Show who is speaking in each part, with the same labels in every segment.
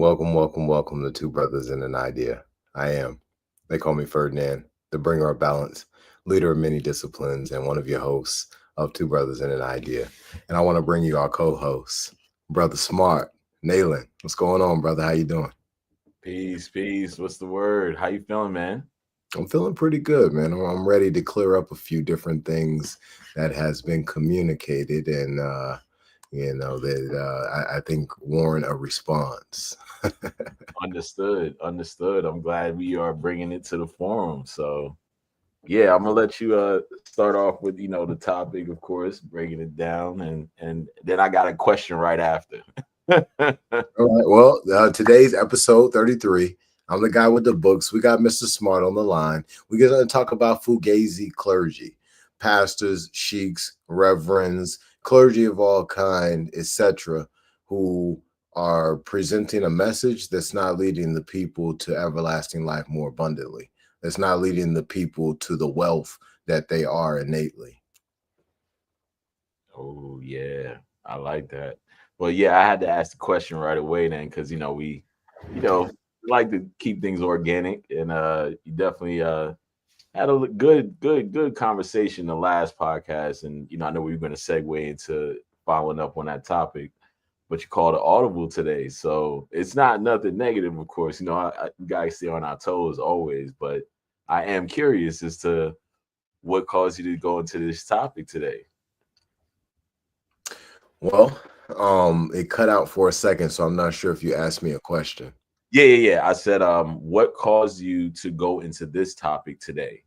Speaker 1: Welcome to Two Brothers and an Idea. They call me Ferdinand, the bringer of balance, leader of many disciplines, and one of your hosts of Two Brothers and an Idea. And I want to bring you our co-host, Brother Smart, Nalan. What's going on, brother? How you doing?
Speaker 2: Peace, peace. What's the word? How you feeling, man?
Speaker 1: I'm feeling pretty good, man. I'm ready to clear up a few different things that has been communicated and that I think warrant a response.
Speaker 2: Understood, understood. I'm glad we are bringing it to the forum. So, yeah, I'm gonna let you start off with the topic, of course, breaking it down, and then I got a question right after.
Speaker 1: All right. Well, today's episode 33. I'm the guy with the books. We got Mr. Smart on the line. We're going to talk about Fughazi clergy, pastors, sheiks, reverends, clergy of all kind, etc., who are presenting a message that's not leading the people to everlasting life more abundantly. That's not leading the people to the wealth that they are innately.
Speaker 2: Oh yeah, I like that. Well, yeah, I had to ask the question right away then, because you know, like to keep things organic, and you definitely had a good conversation the last podcast, and I know we were going to segue into following up on that topic, but you called it audible today, so it's not nothing negative, of course. We gotta stay on our toes always, but I am curious as to what caused you to go into this topic today.
Speaker 1: Well, it cut out for a second, so I'm not sure if you asked me a question.
Speaker 2: Yeah. I said, what caused you to go into this topic today?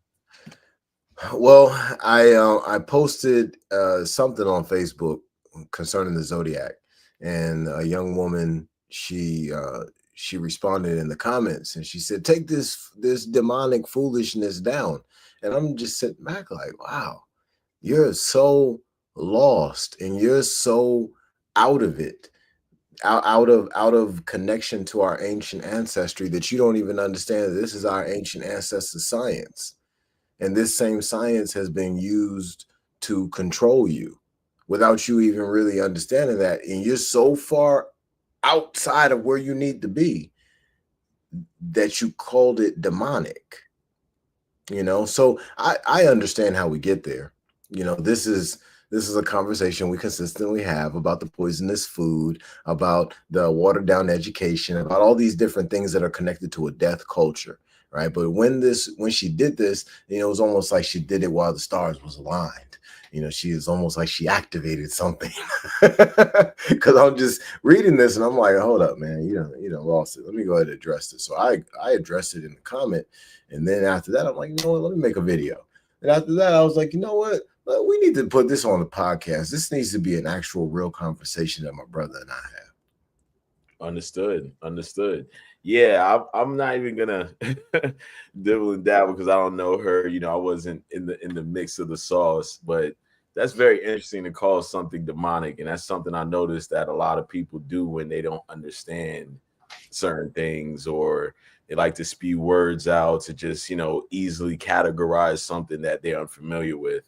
Speaker 1: Well, I posted something on Facebook concerning the zodiac, and a young woman she responded in the comments, and she said, "Take this demonic foolishness down." And I'm just sitting back like, "Wow, you're so lost, and you're so out of it, out of connection to our ancient ancestry that you don't even understand that this is our ancient ancestor science." And this same science has been used to control you without you even really understanding that. And you're so far outside of where you need to be that you called it demonic. So I understand how we get there. This is a conversation we consistently have about the poisonous food, about the watered down education, about all these different things that are connected to a death culture, right? But when she did this, it was almost like she did it while the stars was aligned. She is almost like she activated something. Because I'm just reading this and I'm like, hold up, man, lost it. Let me go ahead and address this. So I addressed it in the comment, and then after that, I'm like, you know what? Let me make a video. And after that, I was like, you know what? We need to put this on the podcast. This needs to be an actual, real conversation that my brother and I have.
Speaker 2: Understood, understood. Yeah, I'm not even gonna dibble and dabble because I don't know her. I wasn't in the mix of the sauce, but that's very interesting to call something demonic, and that's something I noticed that a lot of people do when they don't understand certain things, or they like to spew words out to just easily categorize something that they're unfamiliar with,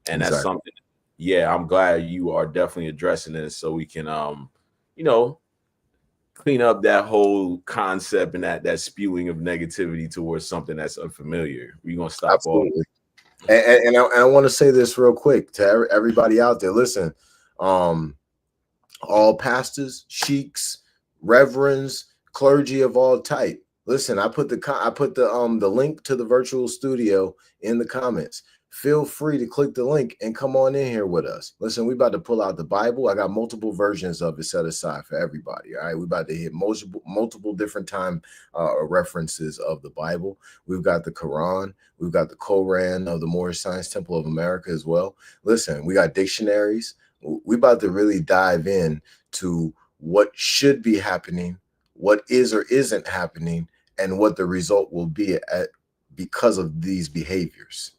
Speaker 2: and that's
Speaker 1: Exactly.
Speaker 2: something. Yeah, I'm glad you are definitely addressing this so we can you know clean up that whole concept and that spewing of negativity towards something that's unfamiliar. We're gonna stop all.
Speaker 1: Absolutely. And I want to say this real quick to everybody out there. Listen, um, all pastors, sheiks, reverends, clergy of all type. Listen, I put the link to the virtual studio in the comments. Feel free to click the link and come on in here with us. Listen, we about to pull out the Bible. I got multiple versions of it set aside for everybody. All right, we about to hit multiple different time references of the Bible. We've got the Quran. We've got the Koran of the Moorish Science Temple of America as well. Listen, we got dictionaries. We about to really dive in to what should be happening, what is or isn't happening, and what the result will be because of these behaviors.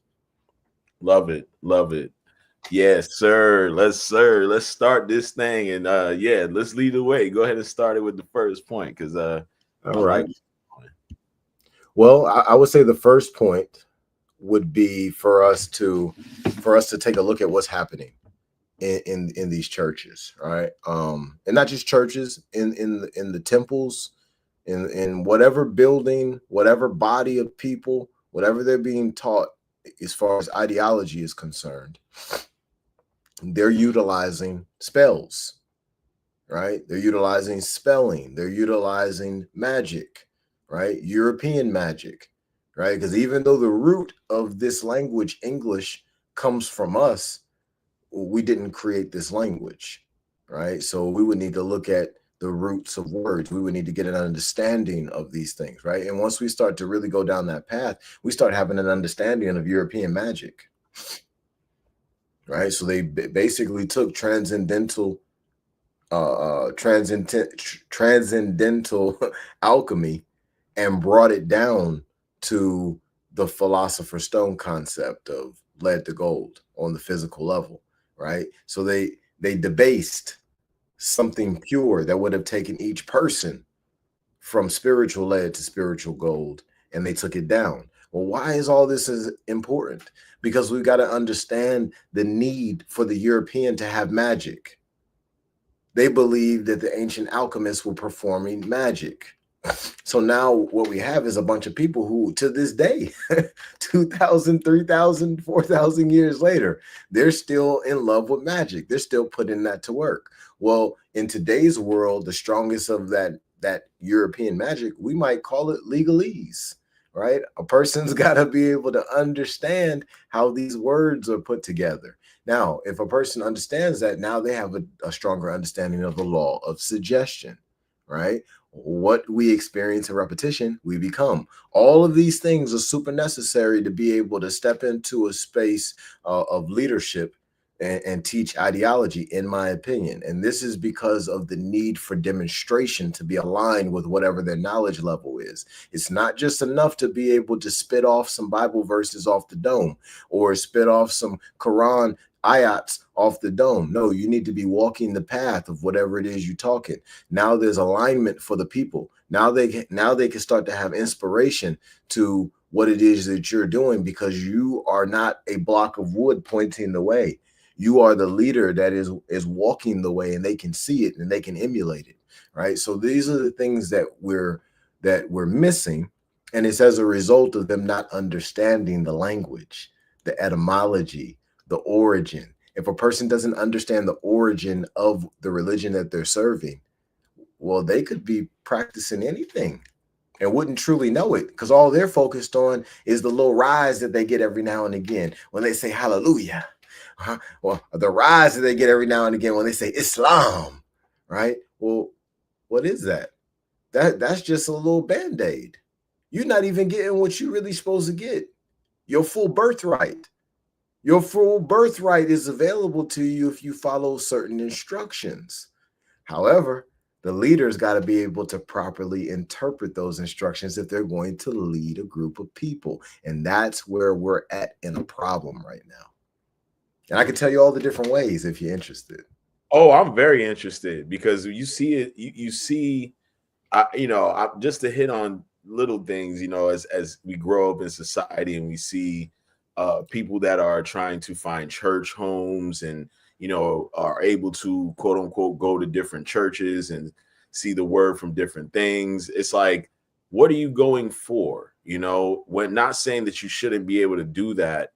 Speaker 2: Love it, love it. Yes, sir. Let's start this thing, and yeah, let's lead the way. Go ahead and start it with the first point, because
Speaker 1: All
Speaker 2: I
Speaker 1: right.
Speaker 2: like.
Speaker 1: Well, I would say the first point would be for us to take a look at what's happening in these churches, right? And not just churches, in the temples, in whatever building, whatever body of people, whatever they're being taught as far as ideology is concerned, they're utilizing spells, right? They're utilizing spelling, they're utilizing magic, right? European magic, right? Because even though the root of this language, English, comes from us, we didn't create this language, right? So we would need to look at the roots of words. We would need to get an understanding of these things, right? And once we start to really go down that path, we start having an understanding of European magic, right? So they basically took transcendental alchemy and brought it down to the philosopher's stone concept of lead to gold on the physical level, right? So they debased something pure that would have taken each person from spiritual lead to spiritual gold, and they took it down. Well, why is all this is important? Because we've got to understand the need for the European to have magic. They believed that the ancient alchemists were performing magic. So now what we have is a bunch of people who, to this day, 2,000, 3,000, 4,000 years later, they're still in love with magic. They're still putting that to work. Well, in today's world, the strongest of that European magic, we might call it legalese, right? A person's got to be able to understand how these words are put together. Now, if a person understands that, now they have a stronger understanding of the law of suggestion, right? What we experience in repetition, we become. All of these things are super necessary to be able to step into a space of leadership and teach ideology, in my opinion. And this is because of the need for demonstration to be aligned with whatever their knowledge level is. It's not just enough to be able to spit off some Bible verses off the dome or spit off some Quran ayats off the dome. No, you need to be walking the path of whatever it is you're talking. Now there's alignment for the people. Now they can start to have inspiration to what it is that you're doing, because you are not a block of wood pointing the way. You are the leader that is walking the way, and they can see it and they can emulate it, right? So these are the things that we're missing, and it's as a result of them not understanding the language, the etymology, the origin. If a person doesn't understand the origin of the religion that they're serving, well, they could be practicing anything and wouldn't truly know it, because all they're focused on is the little rise that they get every now and again when they say hallelujah. Well, the rise that they get every now and again when they say Islam, right? Well, what is that? That's just a little band-aid. You're not even getting what you're really supposed to get. Your full birthright. Your full birthright is available to you if you follow certain instructions. However, the leader's got to be able to properly interpret those instructions if they're going to lead a group of people. And that's where we're at in a problem right now. And I can tell you all the different ways if you're interested.
Speaker 2: Oh, I'm very interested, because you see it. You see, just to hit on little things, as we grow up in society and we see people that are trying to find church homes and, are able to, quote unquote, go to different churches and see the word from different things. It's like, what are you going for? When not saying that you shouldn't be able to do that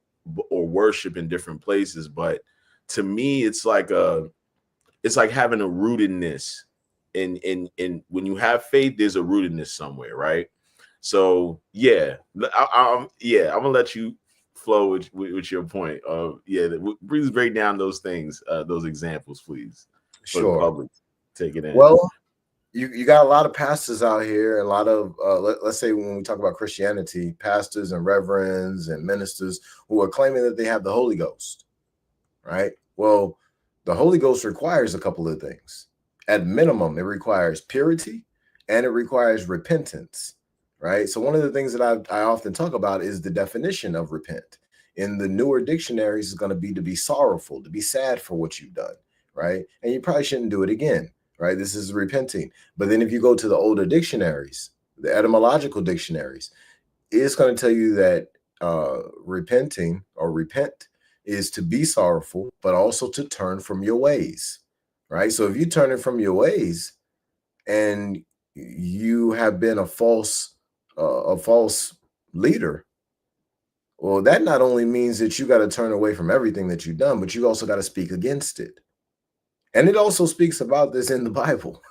Speaker 2: or worship in different places, but to me, it's like having a rootedness in when you have faith, there's a rootedness somewhere, right? So yeah, I'm gonna let you flow with your point. Please break down those things, those examples, please, for the
Speaker 1: Sure.
Speaker 2: public. Take it in.
Speaker 1: Well, you got a lot of pastors out here, a lot of let's say when we talk about Christianity, pastors and reverends and ministers who are claiming that they have the Holy Ghost, right? Well, the Holy Ghost requires a couple of things. At minimum, it requires purity and it requires repentance, right? So one of the things that I often talk about is the definition of repent. In the newer dictionaries, is going to be sorrowful, to be sad for what you've done, right? And you probably shouldn't do it again, right? This is repenting. But then if you go to the older dictionaries, the etymological dictionaries, it's going to tell you that repenting or repent is to be sorrowful, but also to turn from your ways, right? So if you turn it from your ways and you have been a false leader. Well, that not only means that you got to turn away from everything that you've done, but you also got to speak against it. And it also speaks about this in the Bible.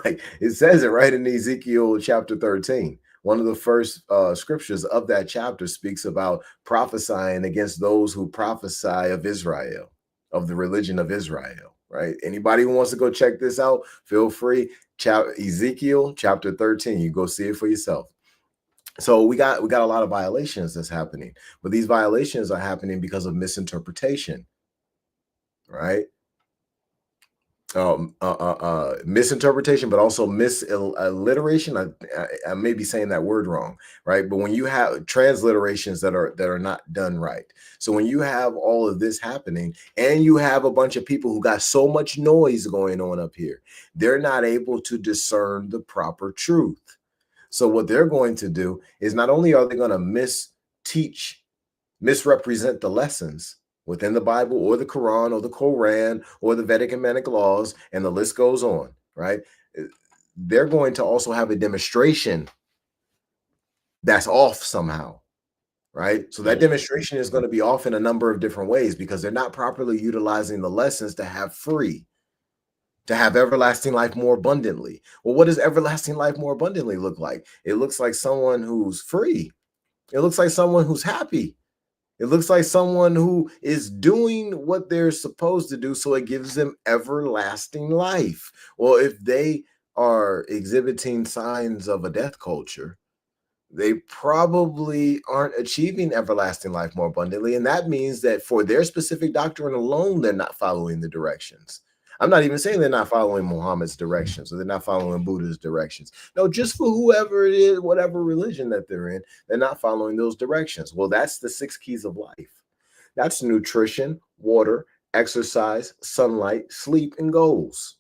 Speaker 1: Like it says it right in Ezekiel chapter 13. One of the first scriptures of that chapter speaks about prophesying against those who prophesy of Israel, of the religion of Israel, right? Anybody who wants to go check this out, feel free. Ezekiel chapter 13. You go see it for yourself. So we got a lot of violations that's happening, but these violations are happening because of misinterpretation, right? Misinterpretation, but also misliteration. I may be saying that word wrong, right? But when you have transliterations that are not done right, so when you have all of this happening, and you have a bunch of people who got so much noise going on up here, they're not able to discern the proper truth. So what they're going to do is not only are they going to misrepresent the lessons within the Bible or the Quran or the Koran or the Vedic and Manic laws, and the list goes on, right? They're going to also have a demonstration that's off somehow, right? So that demonstration is going to be off in a number of different ways because they're not properly utilizing the lessons to have everlasting life more abundantly. Well, what does everlasting life more abundantly look like? It looks like someone who's free. It looks like someone who's happy. It looks like someone who is doing what they're supposed to do, so it gives them everlasting life. Well, if they are exhibiting signs of a death culture, they probably aren't achieving everlasting life more abundantly. And that means that for their specific doctrine alone, they're not following the directions. I'm not even saying they're not following Muhammad's directions or they're not following Buddha's directions. No, just for whoever it is, whatever religion that they're in, they're not following those directions. Well, that's the 6 keys of life. That's nutrition, water, exercise, sunlight, sleep, and goals,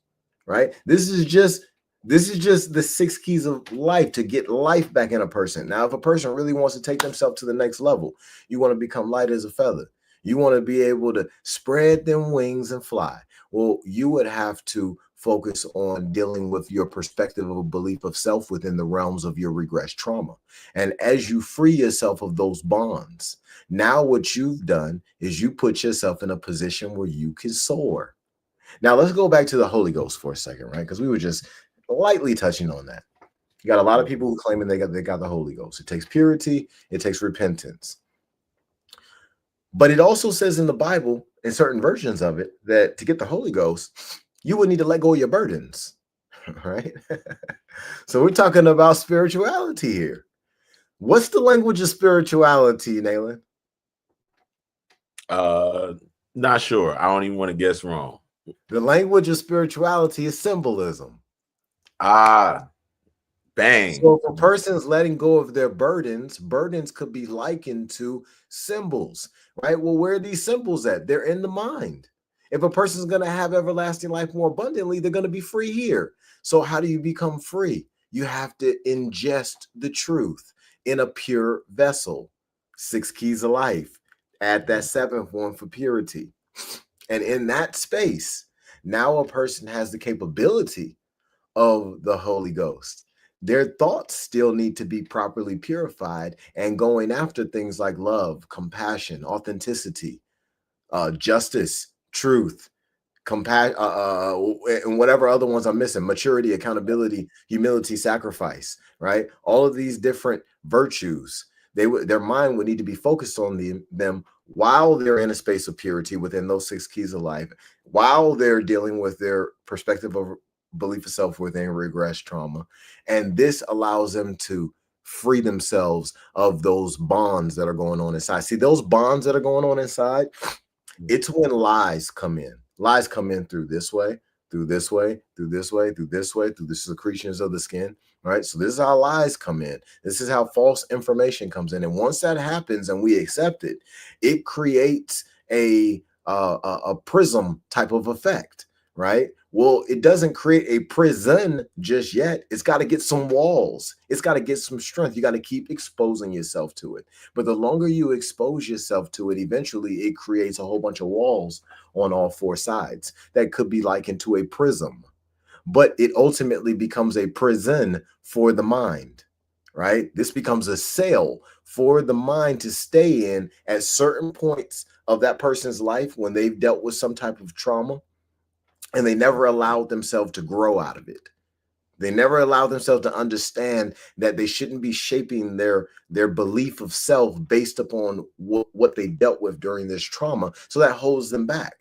Speaker 1: right? This is just the 6 keys of life to get life back in a person. Now, if a person really wants to take themselves to the next level, you want to become light as a feather. You want to be able to spread them wings and fly. Well, you would have to focus on dealing with your perspective of a belief of self within the realms of your regressed trauma. And as you free yourself of those bonds, now what you've done is you put yourself in a position where you can soar. Now, let's go back to the Holy Ghost for a second, right? Because we were just lightly touching on that. You got a lot of people who claiming they got the Holy Ghost. It takes purity, it takes repentance. But it also says in the Bible, in certain versions of it, that to get the Holy Ghost, you would need to let go of your burdens, right? So we're talking about spirituality here. What's the language of spirituality, Nalan?
Speaker 2: Not sure. I don't even want to guess wrong.
Speaker 1: The language of spirituality is symbolism.
Speaker 2: Ah, bang.
Speaker 1: So if a person's letting go of their burdens could be likened to symbols, right? Well, where are these symbols at? They're in the mind. If a person's going to have everlasting life more abundantly, they're going to be free here. So how do you become free? You have to ingest the truth in a pure vessel. 6 keys of life. Add that 7th one for purity. And in that space, now a person has the capability of the Holy Ghost. Their thoughts still need to be properly purified and going after things like love, compassion, authenticity, justice, truth, compassion, and whatever other ones I'm missing, maturity, accountability, humility, sacrifice, right? All of these different virtues, their mind would need to be focused on them while they're in a space of purity within those 6 keys of life, while they're dealing with their perspective of belief of self within regressed trauma. And this allows them to free themselves of those bonds that are going on inside. See, those bonds that are going on inside, it's when lies come in. Lies come in through this way, through this way, through this way, through this way, through the secretions of the skin, right? So this is how lies come in. This is how false information comes in. And once that happens and we accept it, it creates a prism type of effect, right? Well, it doesn't create a prison just yet. It's got to get some walls. It's got to get some strength. You got to keep exposing yourself to it. But the longer you expose yourself to it, eventually it creates a whole bunch of walls on all 4 sides that could be likened to a prism. but it ultimately becomes a prison for the mind, right? This becomes a cell for the mind to stay in at certain points of that person's life when they've dealt with some type of trauma, and they never allowed themselves to grow out of it. They never allow themselves to understand that they shouldn't be shaping their belief of self based upon what they dealt with during this trauma. So that holds them back.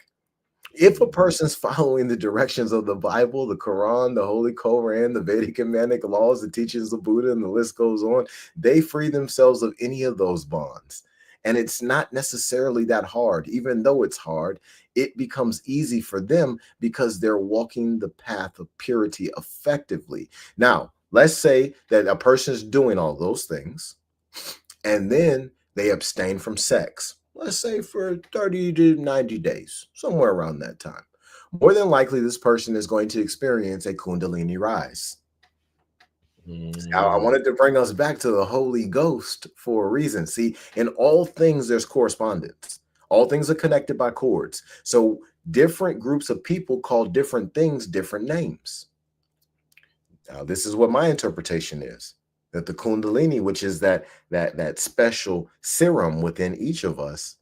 Speaker 1: If a person's following the directions of the Bible, the Quran, the Holy Koran, the Vedic and Manic laws, the teachings of Buddha, and the list goes on, they free themselves of any of those bonds. And it's not necessarily that hard. Even though it's hard, it becomes easy for them because they're walking the path of purity effectively. Now, let's say that a person is doing all those things, and then they abstain from sex, let's say for 30 to 90 days, somewhere around that time. More than likely, this person is going to experience a Kundalini rise. I wanted to bring us back to the Holy Ghost for a reason. See, in all things, there's correspondence. All things are connected by cords. So different groups of people call different things different names. Now, this is what my interpretation is. That the Kundalini, which is that special serum within each of us,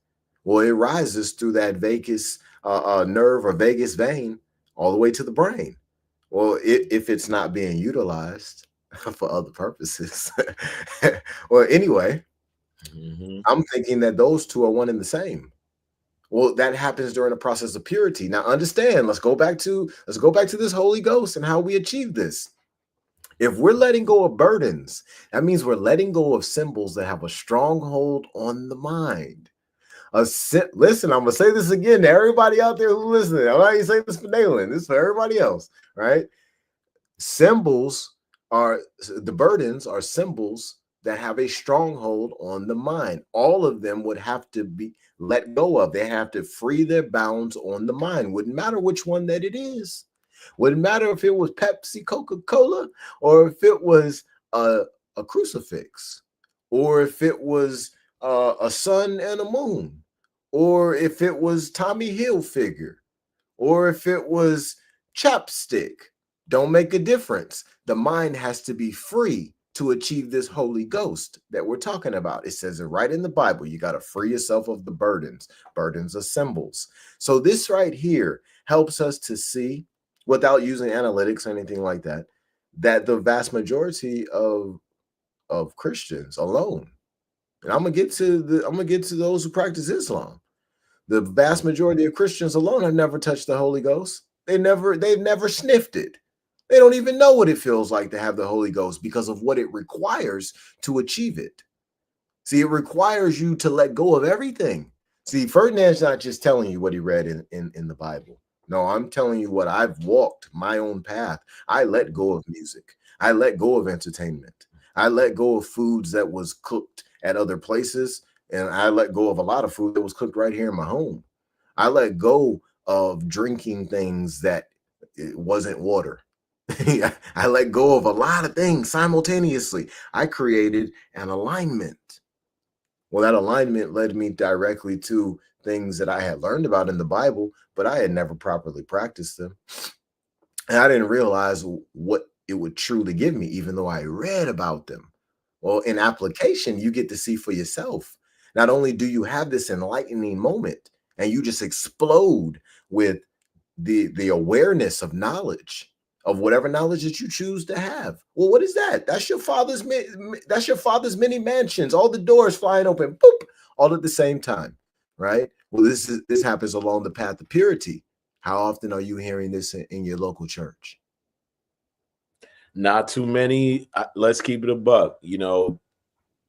Speaker 1: well, it rises through that vagus nerve or vagus vein all the way to the brain. Well, if it's not being utilized for other purposes. Well, anyway, I'm thinking that those two are one and the same. Well, that happens during the process of purity. Now, understand, let's go back to this Holy Ghost and how we achieve this. If we're letting go of burdens, that means we're letting go of symbols that have a stronghold on the mind. Listen, I'm going to say this again to everybody out there who's listening. I'm not even saying this for Nalan. This is for everybody else, right? The burdens are symbols that have a stronghold on the mind. All of them would have to be let go of. They have to free their bounds on the mind. Wouldn't matter which one that it is. Wouldn't matter if it was Pepsi, Coca-Cola, or if it was a crucifix, or if it was a sun and a moon, or if it was Tommy Hilfiger, or if it was chapstick. Don't make a difference. The mind has to be free to achieve this Holy Ghost that we're talking about. It says it right in the Bible. You got to free yourself of the burdens. Burdens are symbols. So this right here helps us to see, without using analytics or anything like that, that the vast majority of Christians alone, and I'm gonna get to those who practice Islam. The vast majority of Christians alone have never touched the Holy Ghost. They've never sniffed it. They don't even know what it feels like to have the Holy Ghost because of what it requires to achieve it. See, it requires you to let go of everything. See, Ferdinand's not just telling you what he read in the Bible. No, I'm telling you what I've walked my own path. I let go of music. I let go of entertainment. I let go of foods that was cooked at other places. And I let go of a lot of food that was cooked right here in my home. I let go of drinking things that it wasn't water. I let go of a lot of things simultaneously. I created an alignment. Well, that alignment led me directly to things that I had learned about in the Bible, but I had never properly practiced them. And I didn't realize what it would truly give me, even though I read about them. Well, in application, you get to see for yourself. Not only do you have this enlightening moment and you just explode with the awareness of knowledge, of whatever knowledge that you choose to have. Well, what is that? That's your father's many mansions, all the doors flying open, boop, all at the same time, right? Well, this happens along the path of purity. How often are you hearing this in your local church?
Speaker 2: Not too many. Let's keep it a buck. You know,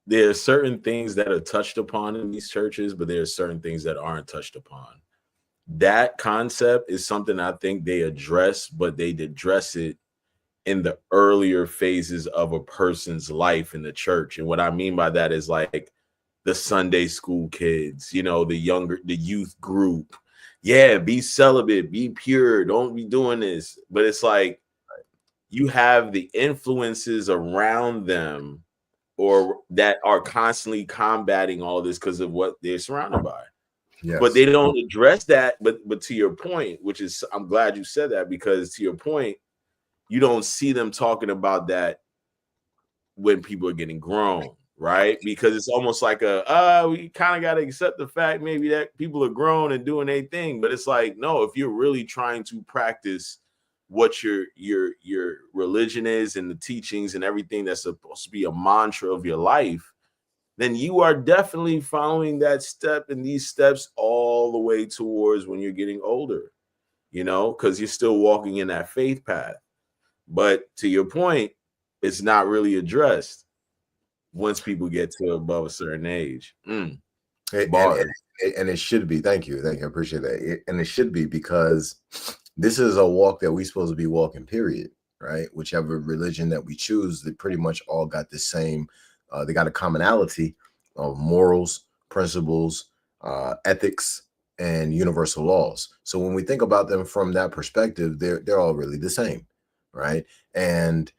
Speaker 2: there are certain things that are touched upon in these churches, but there are certain things that aren't touched upon. That concept is something I think they address, but they address it in the earlier phases of a person's life in the church. And what I mean by that is like the Sunday school kids, you know, the youth group. Yeah, be celibate, be pure, don't be doing this. But it's like you have the influences around them or that are constantly combating all this because of what they're surrounded by. Yes. But they don't address that. But to your point, which is, I'm glad you said that, because to your point, you don't see them talking about that when people are getting grown, right? Because it's almost like we kind of got to accept the fact maybe that people are grown and doing their thing. But it's like, no, if you're really trying to practice what your religion is and the teachings and everything that's supposed to be a mantra of your life, then you are definitely following that step and these steps all the way towards when you're getting older, because you're still walking in that faith path. But to your point, it's not really addressed once people get to above a certain age.
Speaker 1: And it should be. Thank you. I appreciate that. And it should be, because this is a walk that we're supposed to be walking, period, right? Whichever religion that we choose, they pretty much all got the same, they got a commonality of morals, principles, ethics, and universal laws. So when we think about them from that perspective, they're all really the same, right? And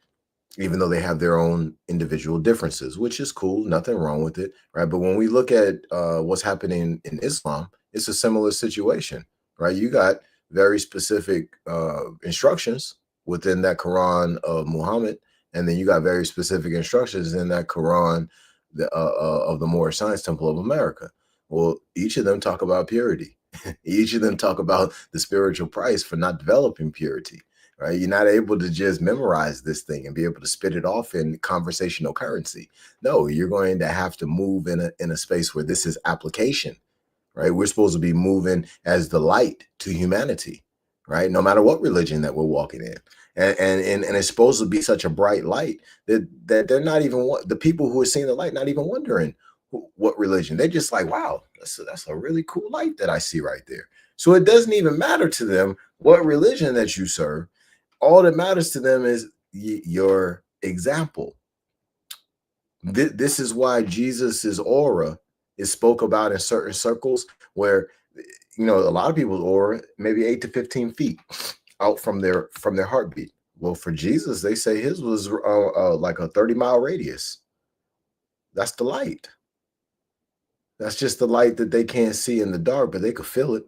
Speaker 1: even though they have their own individual differences, which is cool, nothing wrong with it, right? But when we look at what's happening in Islam, it's a similar situation, right? You got very specific instructions within that Quran of Muhammad, and then you got very specific instructions in that Quran of the Moorish Science Temple of America. Well, each of them talk about purity. Each of them talk about the spiritual price for not developing purity. Right? You're not able to just memorize this thing and be able to spit it off in conversational currency. No, you're going to have to move in a space where this is application, right? We're supposed to be moving as the light to humanity, right? No matter what religion that we're walking in. And it's supposed to be such a bright light that they're not even, the people who are seeing the light, not even wondering what religion. They're just like, wow, that's a really cool light that I see right there. So it doesn't even matter to them what religion that you serve. All that matters to them is your example. This is why Jesus's aura is spoke about in certain circles, where a lot of people's aura maybe 8 to 15 feet out from their heartbeat. Well, for Jesus, they say his was like a 30-mile radius. That's the light. That's just the light that they can't see in the dark, but they could feel it.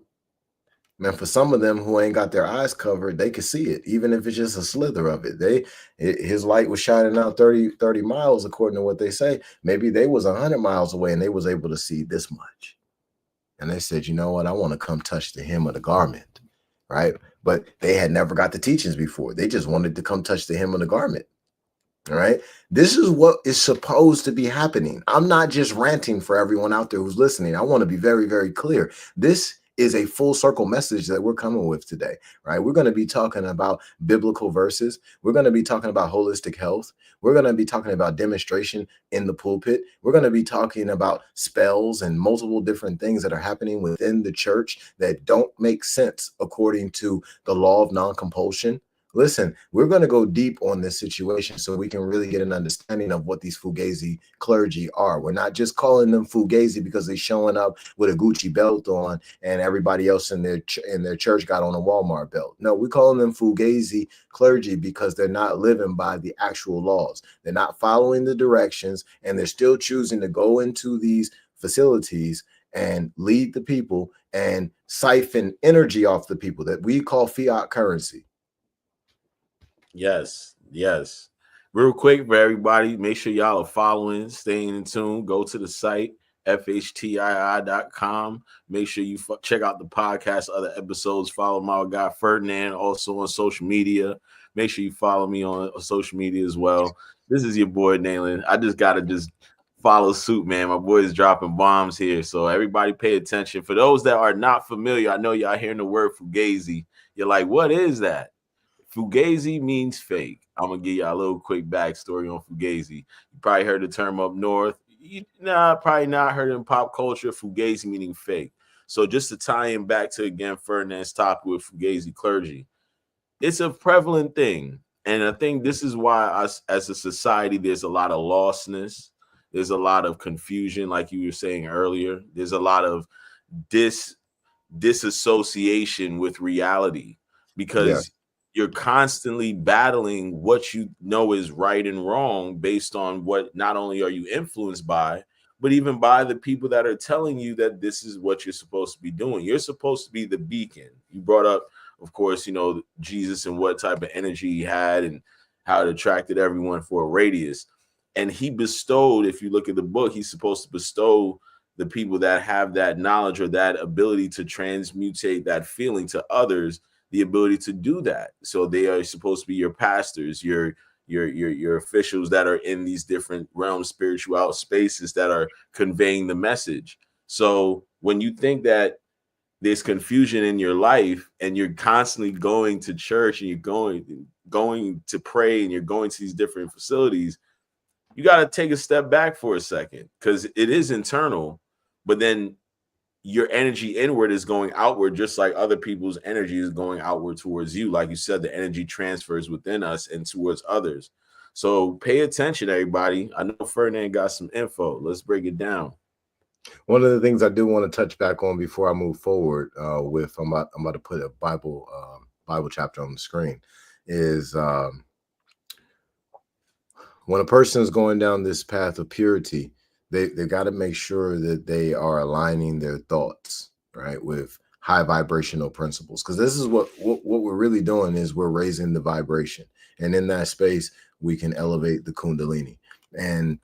Speaker 1: Man, for some of them who ain't got their eyes covered, they could see it, even if it's just a slither of it. His light was shining out 30 miles, according to what they say. Maybe they was 100 miles away and they was able to see this much. And they said, you know what? I want to come touch the hem of the garment, right? But they had never got the teachings before. They just wanted to come touch the hem of the garment. All right. This is what is supposed to be happening. I'm not just ranting for everyone out there who's listening. I want to be very, very clear. This is a full circle message that we're coming with today, right? We're going to be talking about biblical verses. We're going to be talking about holistic health. We're going to be talking about demonstration in the pulpit. We're going to be talking about spells and multiple different things that are happening within the church that don't make sense according to the law of non-compulsion. Listen, we're going to go deep on this situation so we can really get an understanding of what these Fughazi clergy are. We're not just calling them Fughazi because they're showing up with a Gucci belt on and everybody else in their church got on a Walmart belt. No, we're calling them Fughazi clergy because they're not living by the actual laws. They're not following the directions, and they're still choosing to go into these facilities and lead the people and siphon energy off the people that we call fiat currency.
Speaker 2: Yes. Real quick for everybody, make sure y'all are following, staying in tune. Go to the site, fhtii.com. Make sure you check out the podcast, other episodes. Follow my guy Ferdinand also on social media. Make sure you follow me on social media as well. This is your boy Nalan. I just got to follow suit, man. My boy is dropping bombs here. So everybody pay attention. For those that are not familiar, I know y'all hearing the word Fughazi. You're like, what is that? Fughazi means fake. I'm going to give you a little quick backstory on Fughazi. You probably heard the term up north. Probably not heard it in pop culture. Fughazi meaning fake. So just to tie in back to, again, Ferdinand's topic with Fughazi clergy, it's a prevalent thing. And I think this is why us as a society, there's a lot of lostness. There's a lot of confusion, like you were saying earlier. There's a lot of disassociation with reality because you're constantly battling what you know is right and wrong based on what not only are you influenced by, but even by the people that are telling you that this is what you're supposed to be doing. You're supposed to be the beacon. You brought up of course, Jesus and what type of energy he had and how it attracted everyone for a radius. And he bestowed, if you look at the book, he's supposed to bestow the people that have that knowledge or that ability to transmutate that feeling to others, the ability to do that. So they are supposed to be your pastors, your officials that are in these different realms, spiritual spaces that are conveying the message. So when you think that there's confusion in your life and you're constantly going to church and you're going to pray and you're going to these different facilities, you got to take a step back for a second, because it is internal, but then your energy inward is going outward, just like other people's energy is going outward towards you. Like you said, the energy transfers within us and towards others. So pay attention, everybody. I know Ferdinand got some info. Let's break it down.
Speaker 1: One of the things I do want to touch back on before I move forward with, I'm about to put a Bible chapter on the screen, is when a person is going down this path of purity, they've got to make sure that they are aligning their thoughts, right, with high vibrational principles. Because this is what we're really doing, is we're raising the vibration. And in that space, we can elevate the Kundalini. And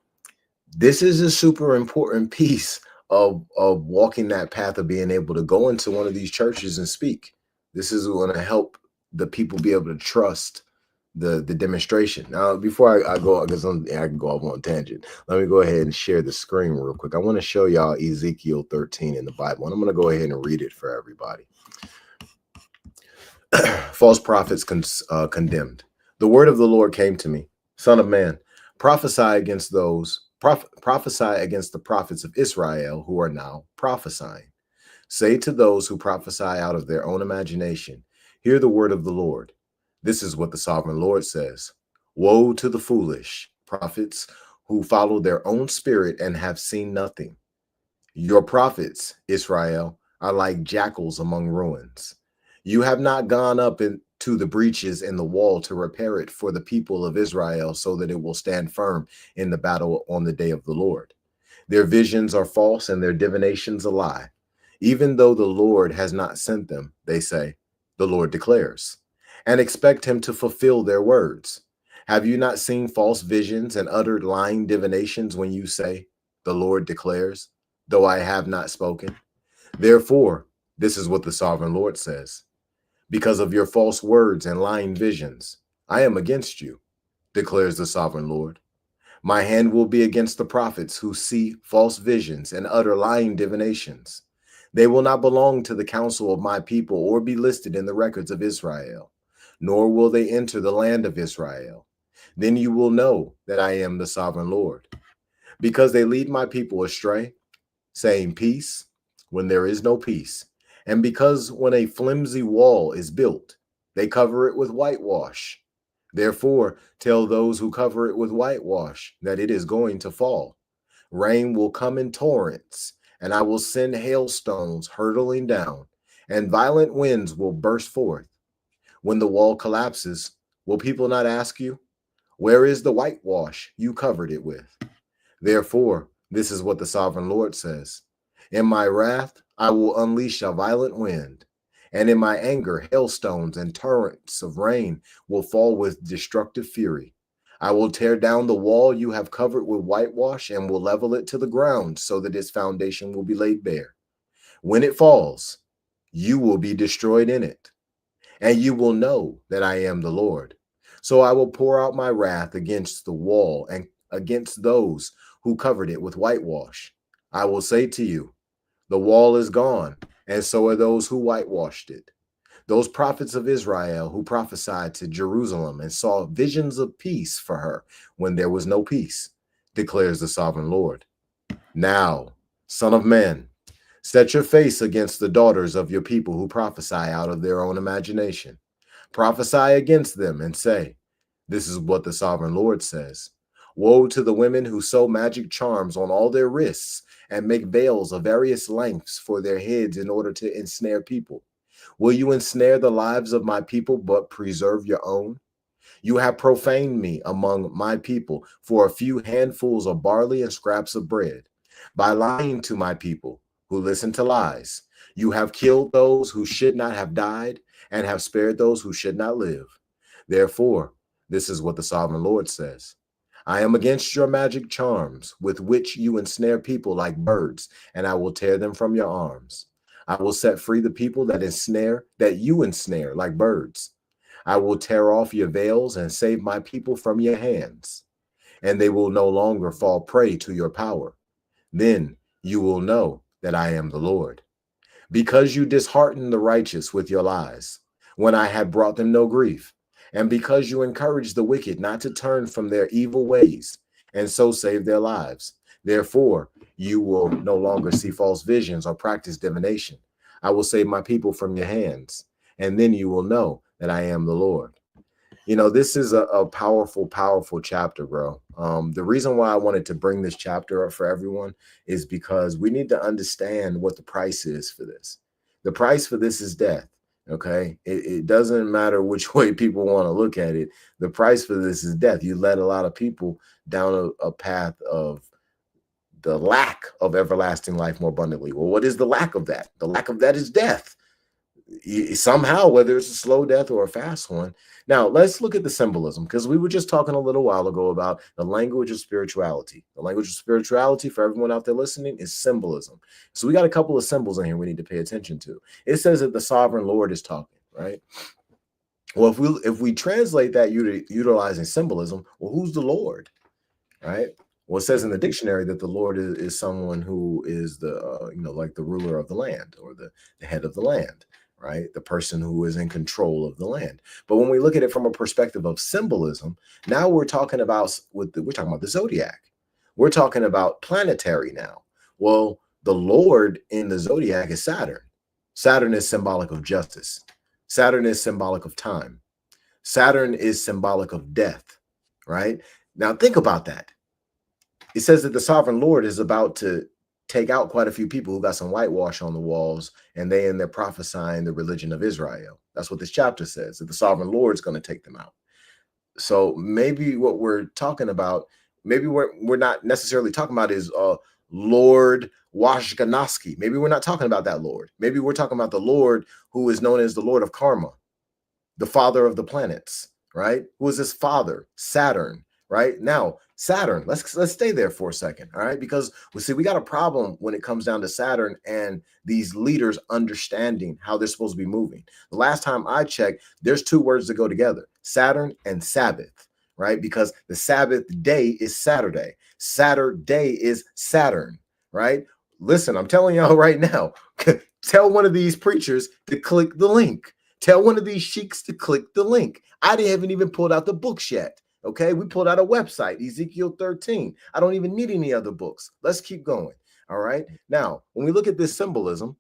Speaker 1: this is a super important piece of walking that path of being able to go into one of these churches and speak. This is going to help the people be able to trust the demonstration. Now, before I go, because I can go off on a tangent, let me go ahead and share the screen real quick. I want to show y'all Ezekiel 13 in the Bible, and I'm going to go ahead and read it for everybody. False prophets condemned. The word of the Lord came to me, son of man, prophesy against the prophets of Israel who are now prophesying. Say to those who prophesy out of their own imagination, hear the word of the Lord. This is what the sovereign Lord says. Woe to the foolish prophets who follow their own spirit and have seen nothing. Your prophets, Israel, are like jackals among ruins. You have not gone up into the breaches in the wall to repair it for the people of Israel so that it will stand firm in the battle on the day of the Lord. Their visions are false and their divinations a lie. Even though the Lord has not sent them, they say, the Lord declares, and expect him to fulfill their words. Have you not seen false visions and uttered lying divinations when you say, the Lord declares, though I have not spoken? Therefore, this is what the sovereign Lord says. Because of your false words and lying visions, I am against you, declares the sovereign Lord. My hand will be against the prophets who see false visions and utter lying divinations. They will not belong to the council of my people or be listed in the records of Israel, nor will they enter the land of Israel. Then you will know that I am the sovereign Lord. Because they lead my people astray, saying peace when there is no peace. And because when a flimsy wall is built, they cover it with whitewash. Therefore, tell those who cover it with whitewash that it is going to fall. Rain will come in torrents, and I will send hailstones hurtling down, and violent winds will burst forth. When the wall collapses, will people not ask you, where is the whitewash you covered it with? Therefore, this is what the sovereign Lord says. In my wrath, I will unleash a violent wind, and in my anger, hailstones and torrents of rain will fall with destructive fury. I will tear down the wall you have covered with whitewash and will level it to the ground so that its foundation will be laid bare. When it falls, you will be destroyed in it, and you will know that I am the Lord. So I will pour out my wrath against the wall and against those who covered it with whitewash. I will say to you, the wall is gone, and so are those who whitewashed it. Those prophets of Israel who prophesied to Jerusalem and saw visions of peace for her when there was no peace, declares the sovereign Lord. Now, son of man, set your face against the daughters of your people who prophesy out of their own imagination. Prophesy against them and say, this is what the sovereign Lord says. Woe to the women who sew magic charms on all their wrists and make veils of various lengths for their heads in order to ensnare people. Will you ensnare the lives of my people but preserve your own? You have profaned me among my people for a few handfuls of barley and scraps of bread. By lying to my people, who listen to lies. You have killed those who should not have died and have spared those who should not live. Therefore, this is what the sovereign Lord says. I am against your magic charms with which you ensnare people like birds, and I will tear them from your arms. I will set free the people that you ensnare like birds. I will tear off your veils and save my people from your hands, and they will no longer fall prey to your power. Then you will know that I am the Lord. Because you disheartened the righteous with your lies, when I had brought them no grief, and because you encouraged the wicked not to turn from their evil ways, and so save their lives. Therefore, you will no longer see false visions or practice divination. I will save my people from your hands, and then you will know that I am the Lord. You know, this is a powerful, powerful chapter, bro. The reason why I wanted to bring this chapter up for everyone is because we need to understand what the price is for this. The price for this is death. Okay. It doesn't matter which way people want to look at it. The price for this is death. You led a lot of people down a path of the lack of everlasting life more abundantly. Well, what is the lack of that? The lack of that is death. Somehow, whether it's a slow death or a fast one. Now, let's look at the symbolism, because we were just talking a little while ago about the language of spirituality. The language of spirituality, for everyone out there listening, is symbolism. So we got a couple of symbols in here we need to pay attention to. It says that the sovereign Lord is talking, right? Well, if we translate that utilizing symbolism, well, who's the Lord, right? Well, it says in the dictionary that the Lord is someone who is the like the ruler of the land, or the head of the land, right? The person who is in control of the land. But when we look at it from a perspective of symbolism, now we're talking about the zodiac. We're talking about planetary now. Well, the Lord in the zodiac is Saturn. Saturn is symbolic of justice. Saturn is symbolic of time. Saturn is symbolic of death, right? Now think about that. It says that the sovereign Lord is about to take out quite a few people who got some whitewash on the walls, and they're prophesying the religion of Israel. That's what this chapter says, that the sovereign Lord is going to take them out. So maybe what we're talking about, maybe we're not necessarily talking about is Lord Washganoski. Maybe we're not talking about that Lord. Maybe we're talking about the Lord who is known as the Lord of Karma, the father of the planets, right? Who is this father? Saturn, right? Now, Saturn, let's stay there for a second, all right? Because we got a problem when it comes down to Saturn and these leaders understanding how they're supposed to be moving. The last time I checked, there's two words that go together: Saturn and Sabbath, right? Because the Sabbath day is Saturday. Saturday is Saturn, right? Listen, I'm telling y'all right now, tell one of these preachers to click the link. Tell one of these sheiks to click the link. I haven't even pulled out the books yet. Okay, we pulled out a website, Ezekiel 13. I don't even need any other books. Let's keep going. All right. Now, when we look at this symbolism,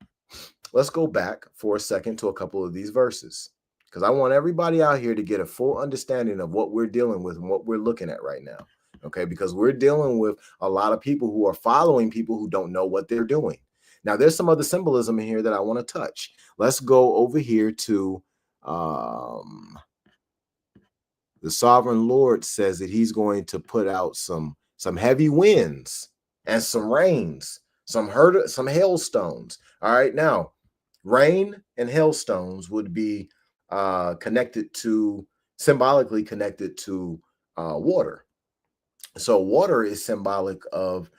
Speaker 1: let's go back for a second to a couple of these verses, because I want everybody out here to get a full understanding of what we're dealing with and what we're looking at right now. Okay, because we're dealing with a lot of people who are following people who don't know what they're doing. Now, there's some other symbolism in here that I want to touch. Let's go over here to the sovereign Lord says that he's going to put out some heavy winds and some rains, some hailstones. All right. Now, rain and hailstones would be symbolically connected to water. So water is symbolic of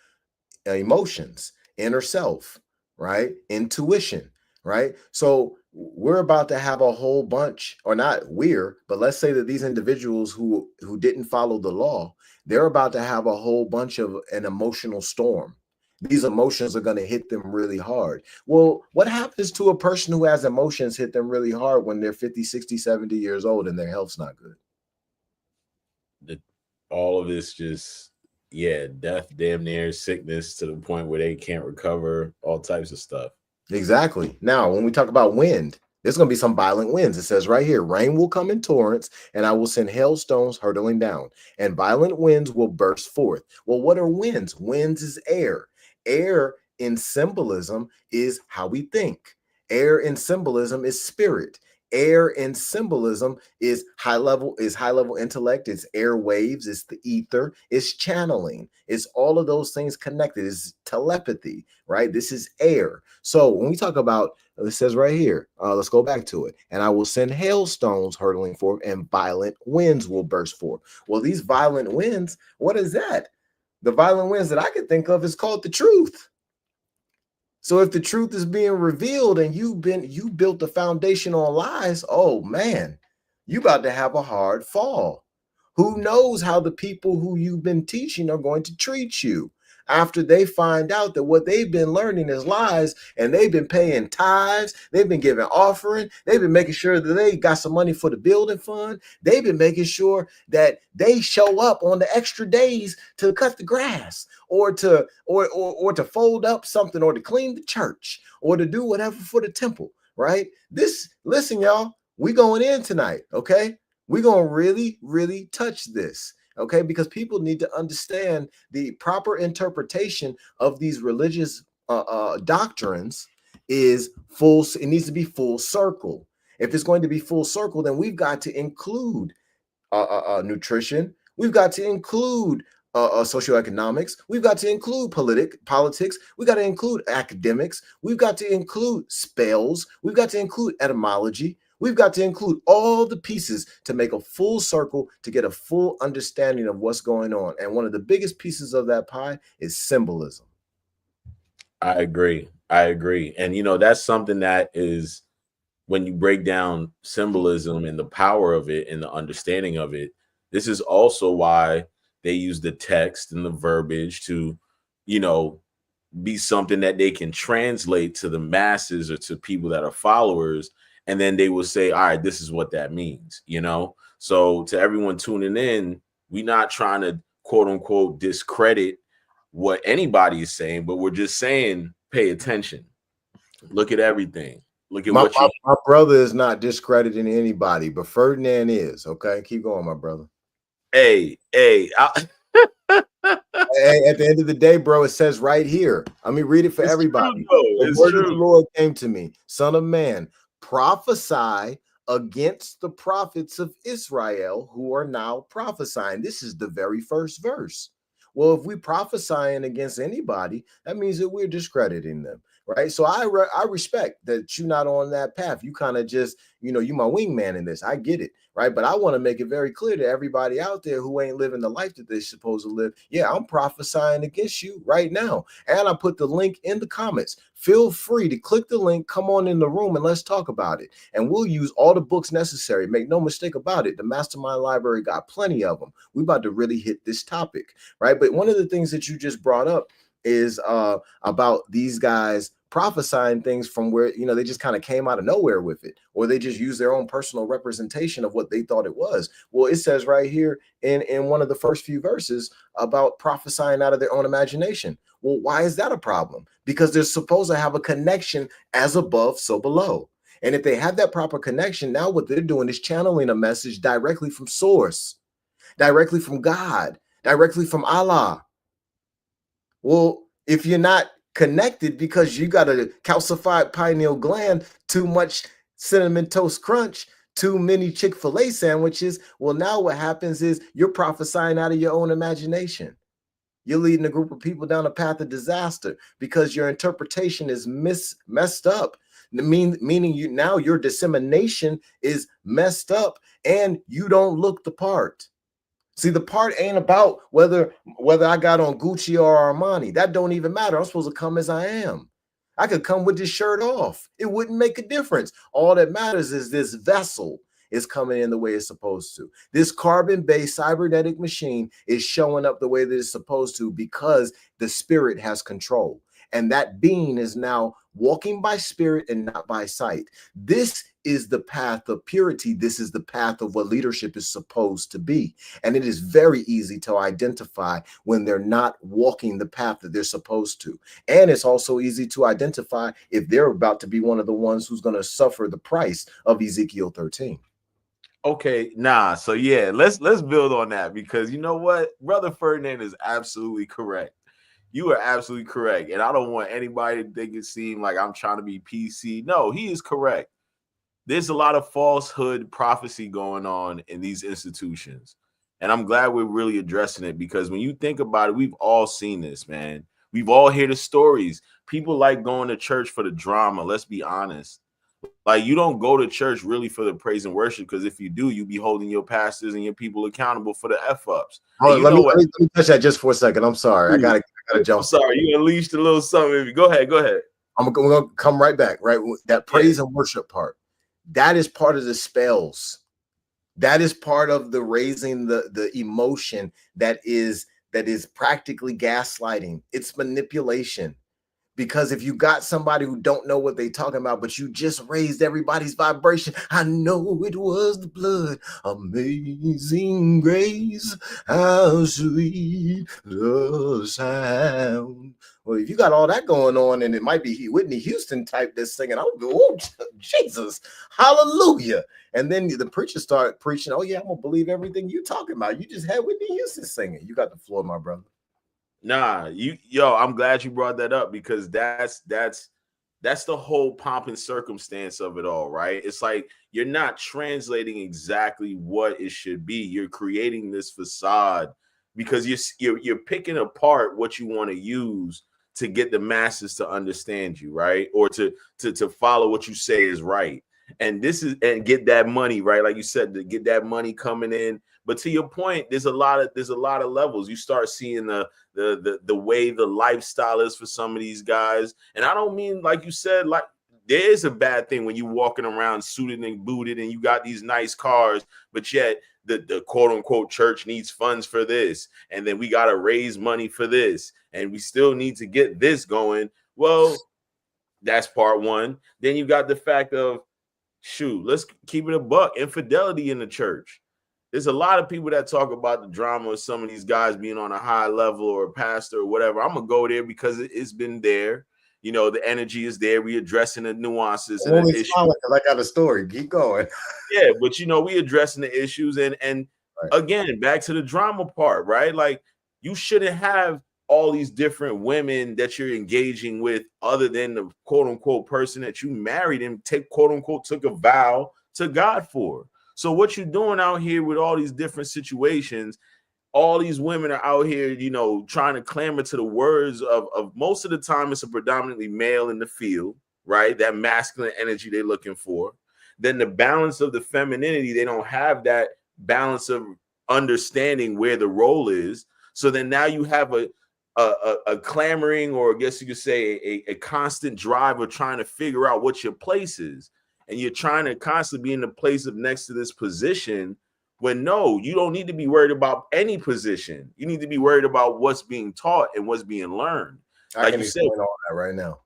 Speaker 1: emotions, inner self, right? Intuition, right? So we're about to have a whole bunch, or not but let's say that these individuals who didn't follow the law, they're about to have a whole bunch of an emotional storm. These emotions are going to hit them really hard. Well, what happens to a person who has emotions hit them really hard when they're 50, 60, 70 years old and their health's not good?
Speaker 2: All of this just, death, damn near, sickness to the point where they can't recover, all types of stuff.
Speaker 1: Exactly. Now, when we talk about wind, there's going to be some violent winds. It says right here, rain will come in torrents, and I will send hailstones hurtling down, and violent winds will burst forth. Well, what are winds? Winds is air. Air in symbolism is how we think. Air in symbolism is spirit. Air in symbolism is high level intellect, it's air waves, it's the ether, it's channeling, it's all of those things connected, it's telepathy, right? This is air. So when we talk about, it says right here, let's go back to it. And I will send hailstones hurtling forth, and violent winds will burst forth. Well, these violent winds, what is that? The violent winds that I could think of is called the truth. So if the truth is being revealed and you built the foundation on lies, oh man, you about to have a hard fall. Who knows how the people who you've been teaching are going to treat you after they find out that what they've been learning is lies, and they've been paying tithes, they've been giving offering, they've been making sure that they got some money for the building fund, they've been making sure that they show up on the extra days to cut the grass, or to to fold up something, or to clean the church, or to do whatever for the temple, right? Listen, y'all, we going in tonight, okay? We're going to really, really touch this, okay? Because people need to understand the proper interpretation of these religious doctrines is full. It needs to be full circle. If it's going to be full circle, then we've got to include nutrition. We've got to include socioeconomics. We've got to include politics. We've got to include academics. We've got to include spells. We've got to include etymology. We've got to include all the pieces to make a full circle, to get a full understanding of what's going on. And one of the biggest pieces of that pie is symbolism.
Speaker 2: I agree. And, you know, that's something that is, when you break down symbolism and the power of it and the understanding of it, this is also why they use the text and the verbiage to, you know, be something that they can translate to the masses or to people that are followers. And then they will say, all right, this is what that means, you know? So to everyone tuning in, we're not trying to quote unquote discredit what anybody is saying, but we're just saying, pay attention. Look at everything. Look at what
Speaker 1: my brother is not discrediting anybody, but Ferdinand is. Okay, keep going, my brother.
Speaker 2: Hey,
Speaker 1: hey, at the end of the day, bro, it says right here. Let me read it for everybody. The word of the Lord came to me, son of man, prophesy against the prophets of Israel who are now prophesying. This is the very first verse. Well, if we prophesying against anybody, that means that we're discrediting them, right? So I respect that you're not on that path. You kind of just, you know, you my wingman in this. I get it, right? But I want to make it very clear to everybody out there who ain't living the life that they're supposed to live. Yeah, I'm prophesying against you right now. And I put the link in the comments. Feel free to click the link, come on in the room, and let's talk about it. And we'll use all the books necessary. Make no mistake about it. The Mastermind Library got plenty of them. We're about to really hit this topic, right? But one of the things that you just brought up is about these guys prophesying things from where, you know, they just kind of came out of nowhere with it, or they just use their own personal representation of what they thought it was. Well, it says right here in one of the first few verses about prophesying out of their own imagination. Well, why is that a problem? Because they're supposed to have a connection as above, so below. And if they have that proper connection, now what they're doing is channeling a message directly from source, directly from God, directly from Allah. Well, if you're not connected because you got a calcified pineal gland, too much cinnamon toast crunch, too many Chick-fil-A sandwiches, well, now what happens is you're prophesying out of your own imagination. You're leading a group of people down a path of disaster because your interpretation is messed up. Meaning you now your dissemination is messed up and you don't look the part. See, the part ain't about whether I got on Gucci or Armani. That don't even matter. I'm supposed to come as I am. I could come with this shirt off. It wouldn't make a difference. All that matters is this vessel is coming in the way it's supposed to. This carbon-based cybernetic machine is showing up the way that it's supposed to because the spirit has control. And that being is now walking by spirit and not by sight. This is the path of purity. This is the path of what leadership is supposed to be. And it is very easy to identify when they're not walking the path that they're supposed to. And it's also easy to identify if they're about to be one of the ones who's going to suffer the price of Ezekiel 13.
Speaker 2: Okay, so yeah, let's build on that, because you know what? Brother Ferdinand is absolutely correct. You are absolutely correct. And I don't want anybody to think it seem like I'm trying to be PC. No, he is correct. there's a lot of falsehood prophecy going on in these institutions. And I'm glad we're really addressing it, because when you think about it, we've all seen this, man. We've all heard the stories. People like going to church for the drama. Let's be honest. Like, you don't go to church really for the praise and worship, because if you do, you be holding your pastors and your people accountable for the F ups.
Speaker 1: Oh,
Speaker 2: And you know what?
Speaker 1: let me touch that just for a second. I'm sorry. I gotta jump.
Speaker 2: I'm sorry, you unleashed a little something. Go ahead.
Speaker 1: I'm gonna come right back. Right, that praise and worship part. That is part of the spells. That is part of the raising the emotion that is practically gaslighting. It's manipulation. Because if you got somebody who don't know what they talking about, but you just raised everybody's vibration, I know it was the blood, amazing grace, how sweet the sound. Well, if you got all that going on, and it might be Whitney Houston type that's singing, I would go, oh, Jesus, hallelujah. And then the preacher started preaching, oh yeah, I'm gonna believe everything you talking about. You just had Whitney Houston singing. You got the floor, my brother.
Speaker 2: Nah, I'm glad you brought that up, because that's the whole pomp and circumstance of it all, right? It's like you're not translating exactly what it should be. You're creating this facade because you're picking apart what you want to use to get the masses to understand you, right? Or to follow what you say is right. And get that money, right? Like you said, to get that money coming in. But to your point, there's a lot of levels. You start seeing the way the lifestyle is for some of these guys. And I don't mean, like you said, like there is a bad thing when you walking around suited and booted and you got these nice cars, but yet the quote unquote church needs funds for this. And then we got to raise money for this. And we still need to get this going. Well, that's part one. Then you got the fact of, shoot, let's keep it a buck, infidelity in the church. There's a lot of people that talk about the drama of some of these guys being on a high level or a pastor or whatever. I'm going to go there because it's been there. You know, the energy is there. We addressing the nuances. And the issues.
Speaker 1: I got a story. Keep going.
Speaker 2: Yeah, but, you know, we addressing the issues. And right. Again, back to the drama part, right? Like, you shouldn't have all these different women that you're engaging with other than the quote unquote person that you married and quote unquote took a vow to God for. So what you're doing out here with all these different situations, all these women are out here, you know, trying to clamor to the words of most of the time it's a predominantly male in the field, right? That masculine energy they're looking for. Then the balance of the femininity, they don't have that balance of understanding where the role is. So then now you have a clamoring, or I guess you could say a constant drive of trying to figure out what your place is. And you're trying to constantly be in the place of next to this position, when no, you don't need to be worried about any position. You need to be worried about what's being taught and what's being learned.
Speaker 1: Like you said, all that right now.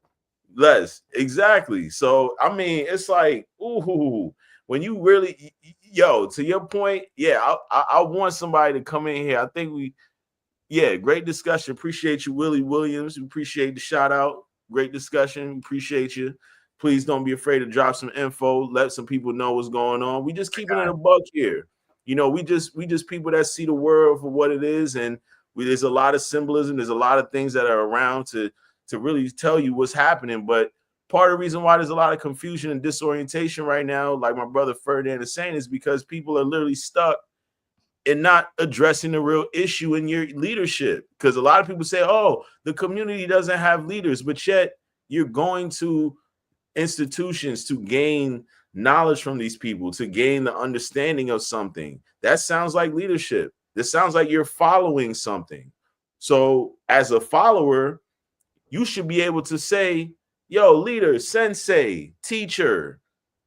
Speaker 2: Les, exactly. So, I mean, it's like, ooh, when you really, to your point, yeah, I want somebody to come in here. I think great discussion. Appreciate you, Willie Williams. We appreciate the shout out. Great discussion. Appreciate you. Please don't be afraid to drop some info. Let some people know what's going on. We just keeping it a buck here. You know, we just people that see the world for what it is, and there's a lot of symbolism. There's a lot of things that are around to really tell you what's happening. But part of the reason why there's a lot of confusion and disorientation right now, like my brother Ferdinand is saying, is because people are literally stuck and not addressing the real issue in your leadership. Because a lot of people say, oh, the community doesn't have leaders, but yet you're going to institutions to gain knowledge from these people, to gain the understanding of something. That sounds like leadership. This sounds like you're following something. So as a follower, you should be able to say, yo, leader, sensei, teacher,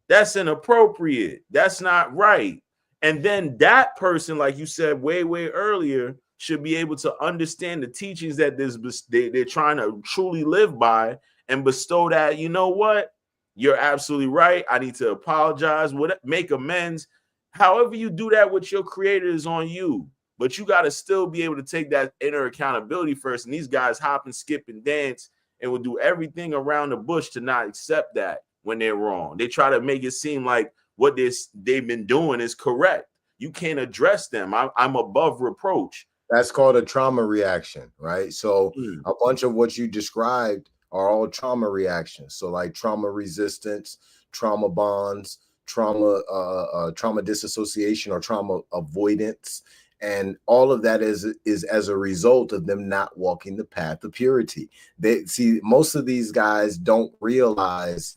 Speaker 2: that's inappropriate. That's not right. And then that person, like you said way earlier, should be able to understand the teachings that they're trying to truly live by, and bestow that, you know what? You're absolutely right. I need to apologize, make amends. However you do that with your creator is on you. But you got to still be able to take that inner accountability first. And these guys hop and skip and dance and will do everything around the bush to not accept that when they're wrong. They try to make it seem like what they've been doing is correct. You can't address them. I'm above reproach.
Speaker 1: That's called a trauma reaction, right? So a bunch of what you described are all trauma reactions. So like trauma resistance, trauma bonds, trauma disassociation or trauma avoidance. And all of that is as a result of them not walking the path of purity. They see, most of these guys don't realize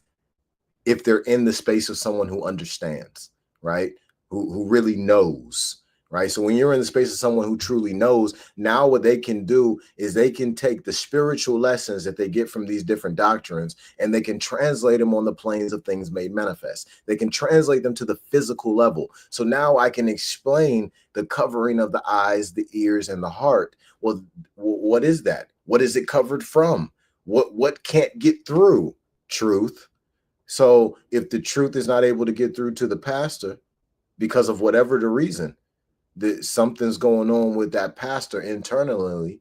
Speaker 1: if they're in the space of someone who understands, right? Who really knows, right? So when you're in the space of someone who truly knows, now what they can do is they can take the spiritual lessons that they get from these different doctrines and they can translate them on the planes of things made manifest. They can translate them to the physical level. So now I can explain the covering of the eyes, the ears, and the heart. Well, what is that? What is it covered from? What can't get through? Truth. So if the truth is not able to get through to the pastor because of whatever the reason, that something's going on with that pastor internally,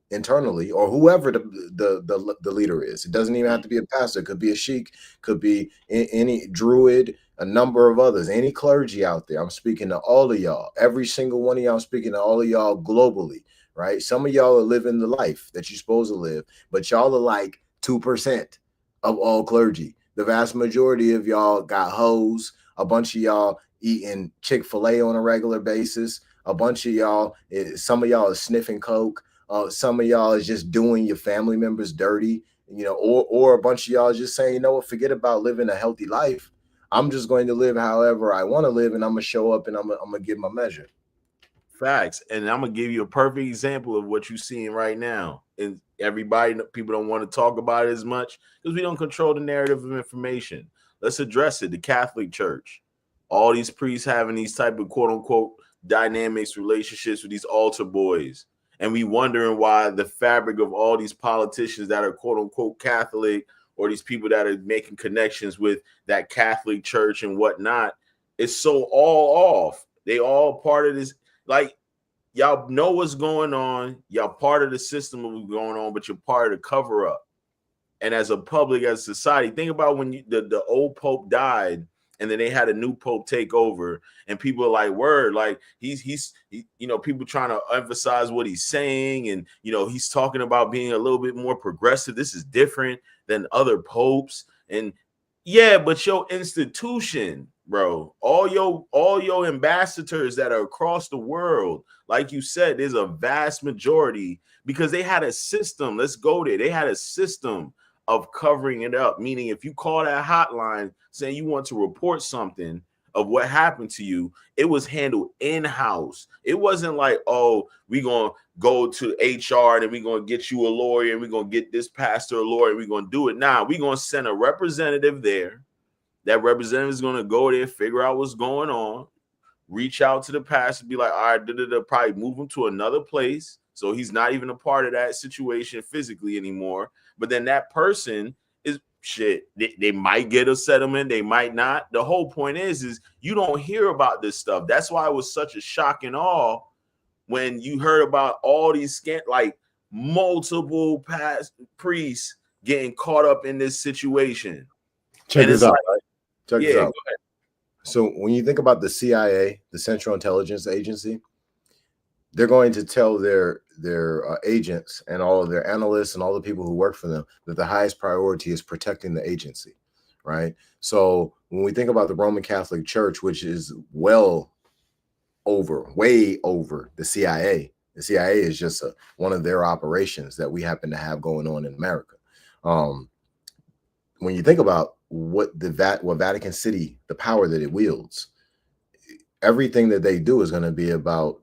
Speaker 1: or whoever the leader is. It doesn't even have to be a pastor. It could be a sheik, could be any druid, a number of others, any clergy out there. I'm speaking to all of y'all, every single one of y'all. I'm speaking to all of y'all globally, right? Some of y'all are living the life that you're supposed to live, but y'all are like 2% of all clergy. The vast majority of y'all got hoes. A bunch of y'all eating Chick-fil-A on a regular basis. A bunch of y'all, some of y'all are sniffing coke. Some of y'all is just doing your family members dirty, or a bunch of y'all is just saying, you know what, forget about living a healthy life. I'm just going to live however I want to live, and I'm gonna show up and I'm gonna give my measure.
Speaker 2: Facts. And I'm gonna give you a perfect example of what you're seeing right now. And people don't want to talk about it as much because we don't control the narrative of information. Let's address it. The Catholic Church, all these priests having these type of quote unquote dynamics, relationships with these altar boys, and we wondering why the fabric of all these politicians that are quote unquote Catholic, or these people that are making connections with that Catholic Church and whatnot, is so all off. They all part of this. Like, y'all know what's going on. Y'all part of the system of what's going on, but you're part of the cover up. And as a public, as a society, think about when the old Pope died, and then they had a new Pope take over, and people are like, word, like he's people trying to emphasize what he's saying, and he's talking about being a little bit more progressive. This is different than other popes, and yeah, but your institution, bro, all your ambassadors that are across the world, like you said, there's a vast majority because they had a system. Let's go there. They had a system of covering it up, meaning if you call that hotline saying you want to report something of what happened to you, it was handled in-house. It wasn't like, oh, we're going to go to HR and we're going to get you a lawyer and we're going to get this pastor a lawyer and we're going to do it. Nah, we're going to send a representative there. That representative is going to go there, figure out what's going on, reach out to the pastor, be like, all right, probably move him to another place. So he's not even a part of that situation physically anymore. But then that person is shit. They might get a settlement. They might not. The whole point is you don't hear about this stuff. That's why it was such a shock and awe when you heard about all these multiple past priests getting caught up in this situation.
Speaker 1: Check this out. Right? Check this out. So when you think about the CIA, the Central Intelligence Agency, they're going to tell their agents and all of their analysts and all the people who work for them that the highest priority is protecting the agency, right? So when we think about the Roman Catholic Church, which is way over the CIA is just one of their operations that we happen to have going on in America. When you think about what Vatican City, the power that it wields, everything that they do is going to be about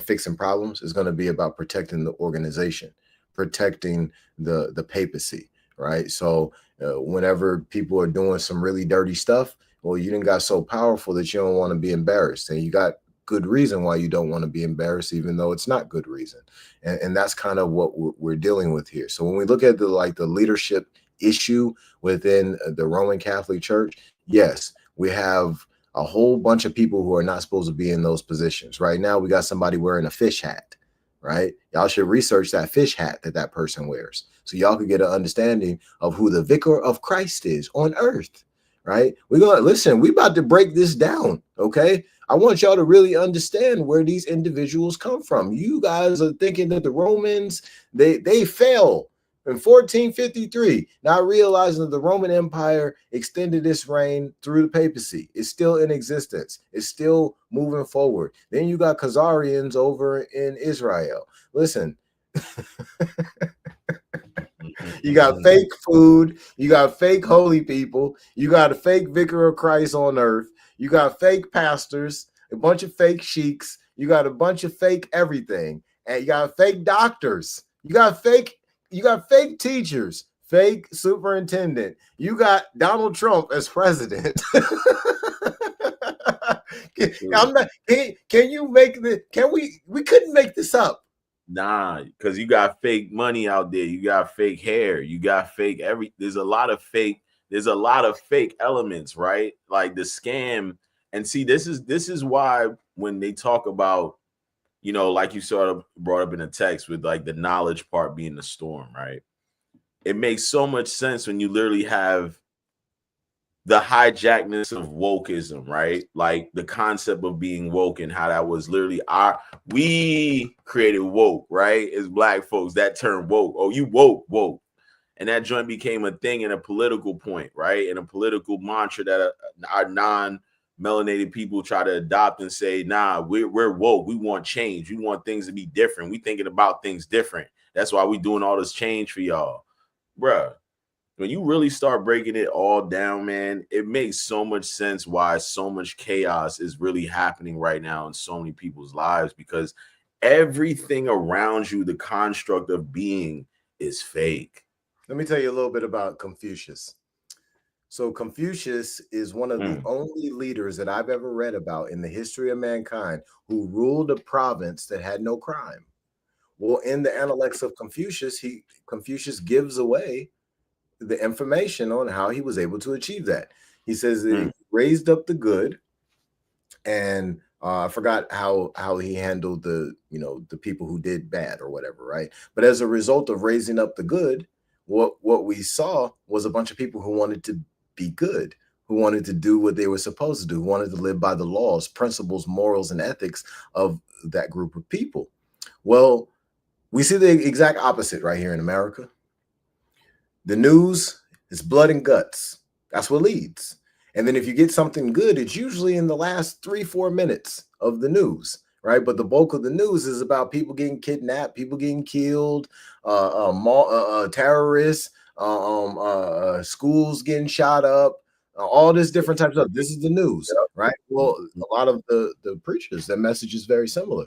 Speaker 1: fixing problems, is going to be about protecting the organization, protecting the papacy, right? So whenever people are doing some really dirty stuff, well, you done got so powerful that you don't want to be embarrassed, and you got good reason why you don't want to be embarrassed, even though it's not good reason. And that's kind of what we're dealing with here. So when we look at the leadership issue within the Roman Catholic Church, yes, we have a whole bunch of people who are not supposed to be in those positions. Right now, we got somebody wearing a fish hat, right? Y'all should research that fish hat that person wears, so y'all could get an understanding of who the vicar of Christ is on earth, right? We're going to listen. We about to break this down, okay? I want y'all to really understand where these individuals come from. You guys are thinking that the Romans, they fell. In 1453, not realizing that the Roman Empire extended its reign through the papacy. It's still in existence. It's still moving forward. Then you got Khazarians over in Israel. Listen, you got fake food. You got fake holy people. You got a fake vicar of Christ on earth. You got fake pastors, a bunch of fake sheiks. You got a bunch of fake everything. And you got fake doctors. You got fake teachers, fake superintendent. You got Donald Trump as president. Can you make the, we couldn't make this up.
Speaker 2: Nah, because you got fake money out there. You got fake hair. You got fake there's a lot of fake elements, right? Like the scam. And see, this is why when they talk about, you know, like you sort of brought up in the text with like the knowledge part being the storm, right? It makes so much sense when you literally have the hijackness of wokeism, right? Like the concept of being woke and how that was literally we created woke, right? As Black folks, that term woke. Oh, you woke. And that joint became a thing in a political point, right? And a political mantra that our non-melanated people try to adopt and say, nah, we're woke. We want change. We want things to be different. We thinking about things different. That's why we doing all this change for y'all. Bruh. When you really start breaking it all down, man, it makes so much sense why so much chaos is really happening right now in so many people's lives, because everything around you, the construct of being, is fake.
Speaker 1: Let me tell you a little bit about Confucius. So Confucius is one of the only leaders that I've ever read about in the history of mankind who ruled a province that had no crime. Well, in the Analects of Confucius, Confucius gives away the information on how he was able to achieve that. He says that he raised up the good, and I forgot how he handled the people who did bad or whatever, right? But as a result of raising up the good, what we saw was a bunch of people who wanted to be good, who wanted to do what they were supposed to do, who wanted to live by the laws, principles, morals, and ethics of that group of people. Well, we see the exact opposite right here in America. The news is blood and guts. That's what leads. And then if you get something good, it's usually in the last 3-4 minutes of the news, right? But the bulk of the news is about people getting kidnapped, people getting killed, terrorists, schools getting shot up, all this different types of. This is the news, right? Well, a lot of the preachers, their message is very similar,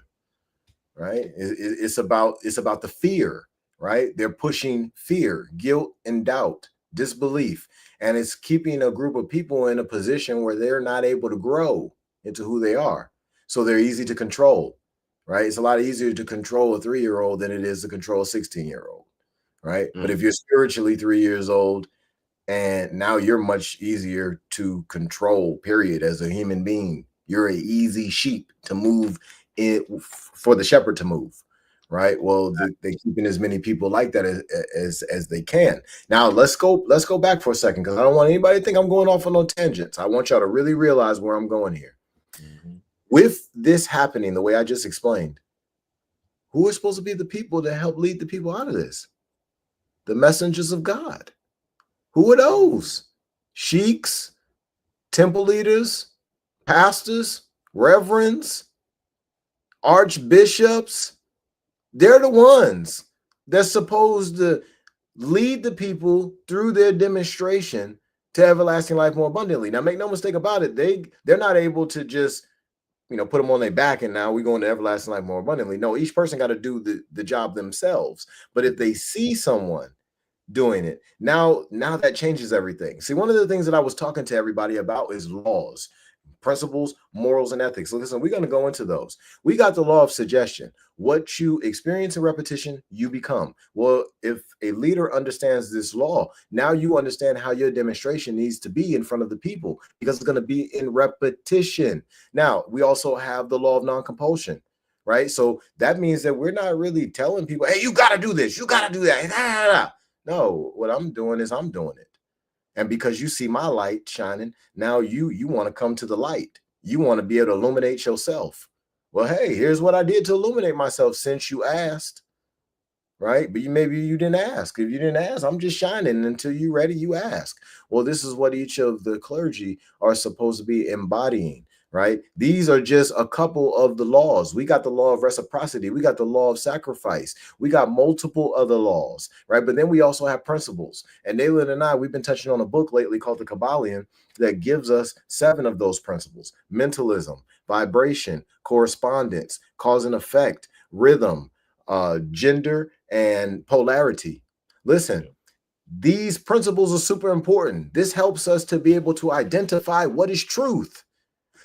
Speaker 1: right? It's about the fear. Right? They're pushing fear, guilt, and doubt, disbelief. And it's keeping a group of people in a position where they're not able to grow into who they are. So they're easy to control, right? It's a lot easier to control a 3-year-old than it is to control a 16-year-old, right? But if you're spiritually 3 years old, and now you're much easier to control, period, as a human being. You're an easy sheep to move for the shepherd to move. Right. Well, they're keeping as many people like that as they can. Now let's go back for a second, because I don't want anybody to think I'm going off on no tangents. I want y'all to really realize where I'm going here. With this happening the way I just explained, who is supposed to be the people that help lead the people out of this? The messengers of God. Who are those? Sheiks, temple leaders, pastors, reverends, archbishops. They're the ones that's supposed to lead the people through their demonstration to everlasting life more abundantly. Now, make no mistake about it, they're not able to just put them on their back and now we're going to everlasting life more abundantly. No, each person got to do the job themselves. But if they see someone doing it, now that changes everything. See, one of the things that I was talking to everybody about is laws, principles, morals, and ethics. So listen, we're going to go into those. We got the law of suggestion. What you experience in repetition, you become. Well, if a leader understands this law, now you understand how your demonstration needs to be in front of the people, because it's going to be in repetition. Now, we also have the law of non-compulsion, right? So that means that we're not really telling people, hey, you got to do this, you got to do that. No, what I'm doing is I'm doing it. And because you see my light shining, now you want to come to the light. You want to be able to illuminate yourself. Well, hey, here's what I did to illuminate myself since you asked. right? But maybe you didn't ask. If you didn't ask, I'm just shining until you ready, you ask. Well, this is what each of the clergy are supposed to be embodying, right? These are just a couple of the laws. We got the law of reciprocity. We got the law of sacrifice. We got multiple other laws, right? But then we also have principles. And Nalan and I, we've been touching on a book lately called The Kabbalion that gives us 7 of those principles: mentalism, vibration, correspondence, cause and effect, rhythm, gender, and polarity. Listen, these principles are super important. This helps us to be able to identify what is truth.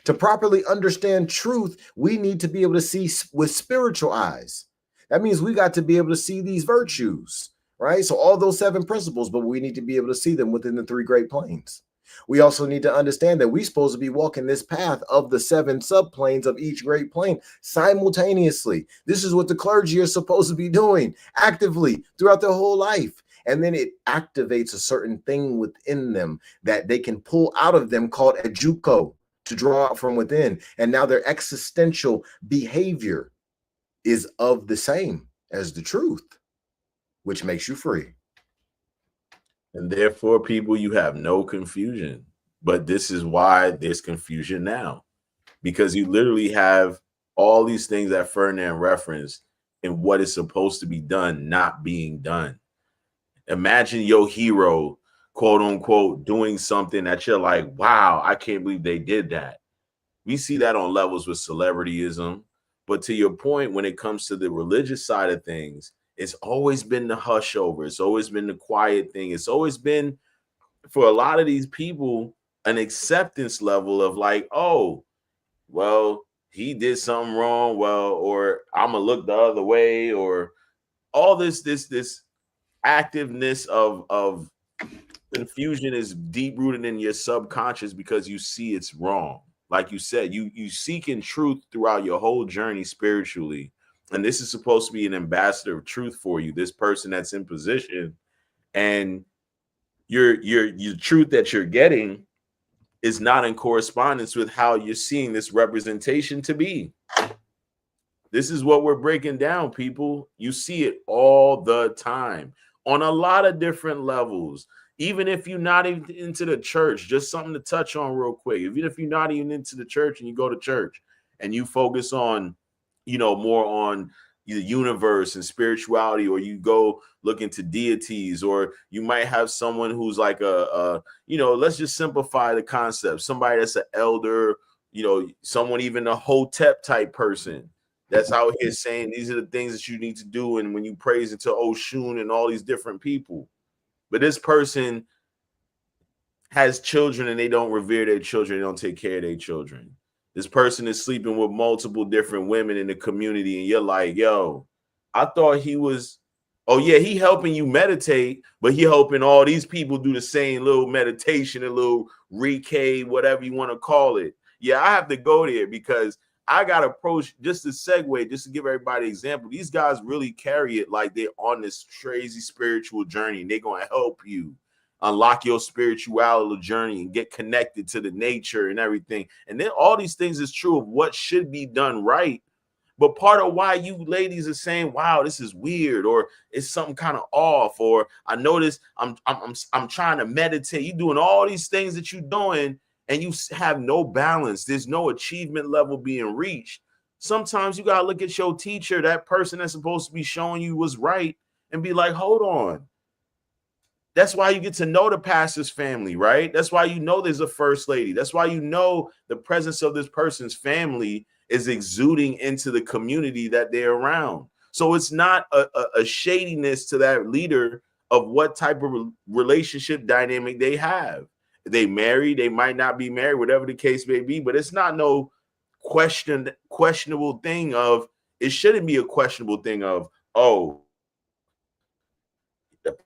Speaker 1: To properly understand truth, we need to be able to see with spiritual eyes. That means we got to be able to see these virtues, right? So all those 7 principles, but we need to be able to see them within the 3 great planes. We also need to understand that we're supposed to be walking this path of the 7 subplanes of each great plane simultaneously. This is what the clergy are supposed to be doing actively throughout their whole life. And then it activates a certain thing within them that they can pull out of them called ejuko, to draw out from within. And now their existential behavior is of the same as the truth, which makes you free.
Speaker 2: And therefore, people, you have no confusion. But this is why there's confusion now, because you literally have all these things that Ferdinand referenced and what is supposed to be done not being done. Imagine your hero, quote unquote, doing something that you're like, wow, I can't believe they did that. We see that on levels with celebrityism. But to your point, when it comes to the religious side of things, it's always been the hush over. It's always been the quiet thing. It's always been, for a lot of these people, an acceptance level of like, oh, well, he did something wrong. Well, or I'm gonna look the other way, or all this activeness of confusion is deep rooted in your subconscious because you see it's wrong. Like you said, you seek in truth throughout your whole journey spiritually. And this is supposed to be an ambassador of truth for you, this person that's in position. And your truth that you're getting is not in correspondence with how you're seeing this representation to be. This is what we're breaking down, people. You see it all the time on a lot of different levels. Even if you're not even into the church, just something to touch on real quick. Even if you're not even into the church and you go to church and you focus on, more on the universe and spirituality, or you go look into deities, or you might have someone who's like let's just simplify the concept. Somebody that's an elder, someone even a hotep type person that's out here saying these are the things that you need to do. And when you praise into Oshun and all these different people, but this person has children and they don't revere their children. They don't take care of their children. This person is sleeping with multiple different women in the community. And you're like, yo, I thought he was, oh yeah, he helping you meditate, but he helping all these people do the same little meditation, a little Reiki, whatever you want to call it. Yeah, I have to go there because I got to approach, just to segue, just to give everybody an example. These guys really carry it like they're on this crazy spiritual journey. And they're going to help you unlock your spirituality journey and get connected to the nature and everything. And then all these things is true of what should be done right. But part of why you ladies are saying, wow, this is weird, or it's something kind of off, or I notice I'm trying to meditate. You're doing all these things that you're doing, and you have no balance. There's no achievement level being reached. Sometimes you got to look at your teacher, that person that's supposed to be showing you what's right, and be like, hold on. That's why you get to know the pastor's family, right? That's why you know there's a first lady. That's why you know the presence of this person's family is exuding into the community that they're around. So it's not a shadiness to that leader of what type of relationship dynamic they have. They married, they might not be married, whatever the case may be, but it's not no questionable thing of, it shouldn't be a questionable thing of, oh, the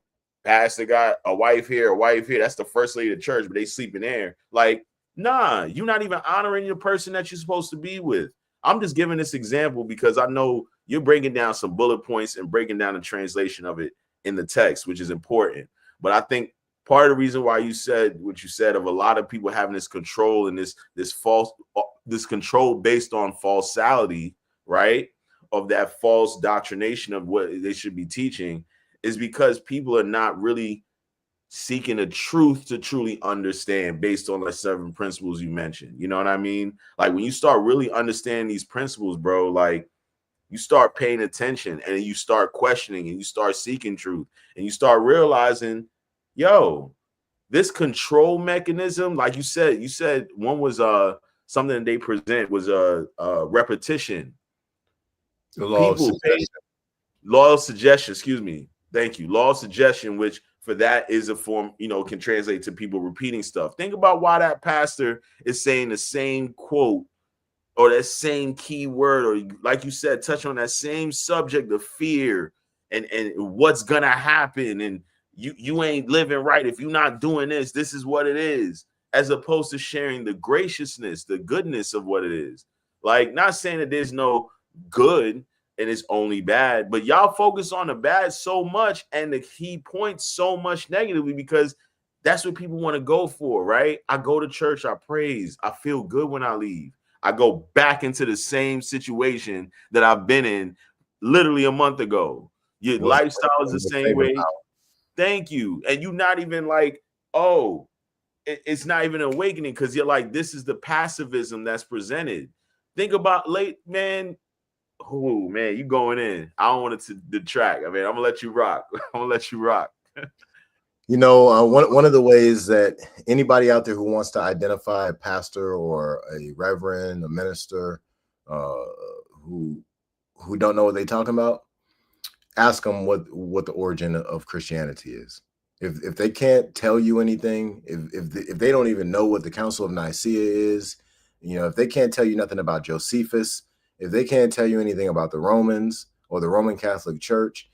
Speaker 2: pastor got a wife here, that's the first lady of the church, but they sleeping there. Like, nah, you're not even honoring the person that you're supposed to be with. I'm just giving this example because I know you're breaking down some bullet points and breaking down the translation of it in the text, which is important. But I think part of the reason why you said what you said of a lot of people having this control and this control based on falsality, right? of that false doctrination of what they should be teaching is because people are not really seeking the truth to truly understand based on the 7 principles you mentioned. You know what I mean? Like when you start really understanding these principles, bro, like you start paying attention and you start questioning and you start seeking truth and you start realizing, yo, this control mechanism, like you said one was something that they present was a repetition.
Speaker 1: The law of suggestion.
Speaker 2: Law of suggestion, excuse me. Thank you. Law of suggestion, which for that is a form, can translate to people repeating stuff. Think about why that pastor is saying the same quote or that same key word, or like you said, touch on that same subject of fear and what's gonna happen, and you ain't living right if you're not doing this. This is what it is, as opposed to sharing the graciousness, the goodness of what it is. Like, not saying that there's no good and it's only bad, but y'all focus on the bad so much and the key points so much negatively because that's what people want to go for, right? I go to church, I praise, I feel good when I leave. I go back into the same situation that I've been in literally a month ago. Your lifestyle is the same way. Thank you. And you're not even like, oh, it's not even awakening because you're like, this is the passivism that's presented. Think about man. Oh, man, you going in. I don't want it to detract. I mean, I'm going to let you rock. I'm going to let you rock.
Speaker 1: One of the ways that anybody out there who wants to identify a pastor or a reverend, a minister, who don't know what they're talking about, ask them what the origin of Christianity is. If they can't tell you anything, if they don't even know what the Council of Nicaea is, if they can't tell you nothing about Josephus, if they can't tell you anything about the Romans or the Roman Catholic Church,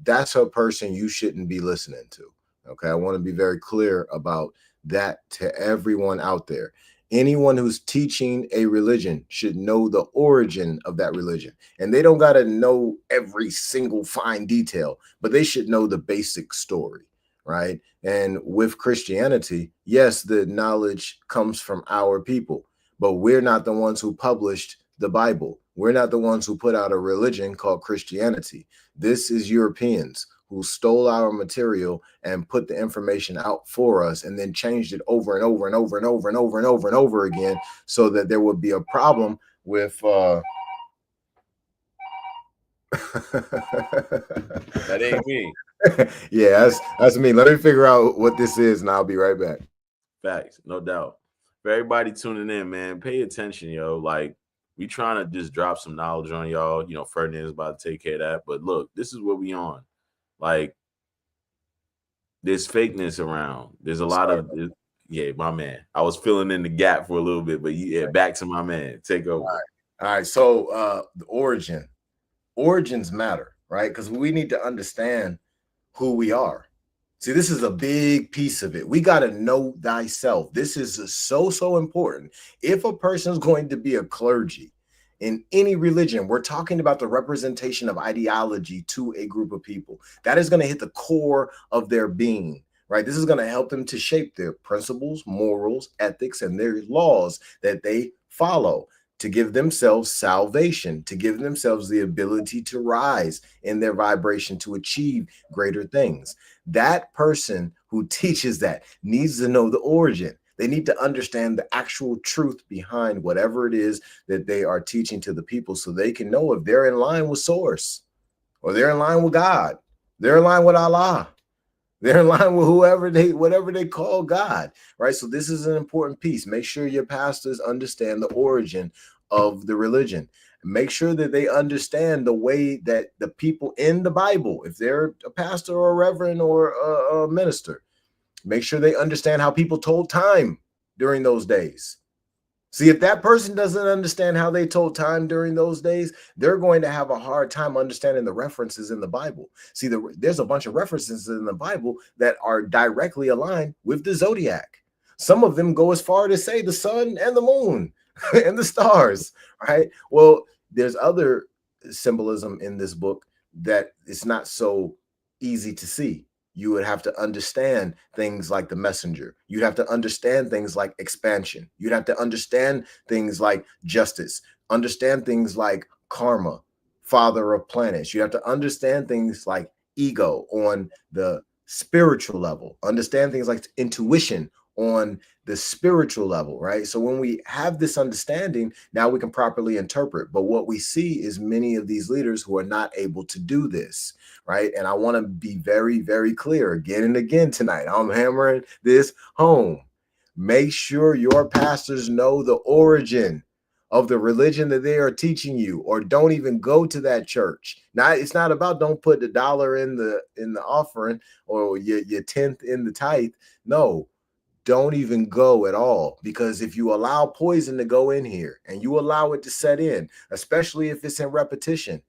Speaker 1: that's a person you shouldn't be listening to. Okay, I want to be very clear about that to everyone out there. Anyone who's teaching a religion should know the origin of that religion. And they don't got to know every single fine detail, but they should know the basic story, right? And with Christianity, yes, the knowledge comes from our people, but we're not the ones who published the Bible. We're not the ones who put out a religion called Christianity. This is Europeans who stole our material and put the information out for us and then changed it over and over and over and over and over and over and over again so that there would be a problem with
Speaker 2: that ain't me.
Speaker 1: Yeah, that's me. Let me figure out what this is and I'll be right back.
Speaker 2: Facts, no doubt. For everybody tuning in, man, pay attention, yo. Like, we trying to just drop some knowledge on y'all. Ferdinand is about to take care of that. But look, this is what we on. Like, there's fakeness around. There's a lot of yeah, my man. I was filling in the gap for a little bit, but yeah, back to my man. Take over.
Speaker 1: All right. So the origins matter, right? Because we need to understand who we are. See, this is a big piece of it. We got to know thyself. This is so important. If a person is going to be a clergy in any religion, we're talking about the representation of ideology to a group of people. That is going to hit the core of their being, right? This is going to help them to shape their principles, morals, ethics, and their laws that they follow, to give themselves salvation, to give themselves the ability to rise in their vibration to achieve greater things. That person who teaches that needs to know the origin. They need to understand the actual truth behind whatever it is that they are teaching to the people so they can know if they're in line with source, or they're in line with God, they're in line with Allah, they're in line with whatever they call God, right? So this is an important piece. Make sure your pastors understand the origin of the religion. Make sure that they understand the way that the people in the Bible, if they're a pastor or a reverend or a minister, make sure they understand how people told time during those days. See, if that person doesn't understand how they told time during those days, they're going to have a hard time understanding the references in the Bible. See, there's a bunch of references in the Bible that are directly aligned with the zodiac. Some of them go as far to say the sun and the moon and the stars, right? Well, there's other symbolism in this book that it's not so easy to see. You would have to understand things like the messenger. You'd have to understand things like expansion. You'd have to understand things like justice, understand things like karma, father of planets. You have to understand things like ego on the spiritual level, understand things like intuition on the spiritual level, right? So when we have this understanding, now we can properly interpret. But what we see is many of these leaders who are not able to do this, right? And I want to be very, very clear again and again tonight. I'm hammering this home. Make sure your pastors know the origin of the religion that they are teaching you, or don't even go to that church. Now, it's not about don't put the dollar in the offering or your tenth in the tithe. No, don't even go at all, because if you allow poison to go in here and you allow it to set in, especially if it's in repetition,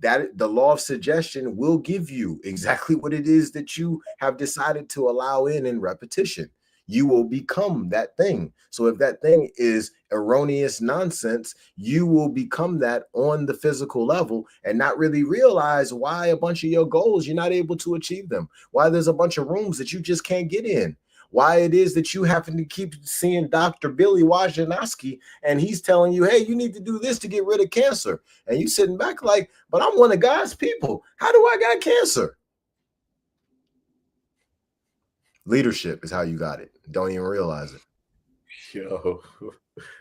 Speaker 1: that the law of suggestion will give you exactly what it is that you have decided to allow in repetition. You will become that thing. So if that thing is erroneous nonsense, you will become that on the physical level and not really realize why a bunch of your goals, you're not able to achieve them, why there's a bunch of rooms that you just can't get in, why it is that you happen to keep seeing Dr. Billy Wojnarowski and he's telling you, hey, you need to do this to get rid of cancer. And you sitting back like, but I'm one of God's people. How do I got cancer? Leadership is how you got it. Don't even realize it.
Speaker 2: Yo,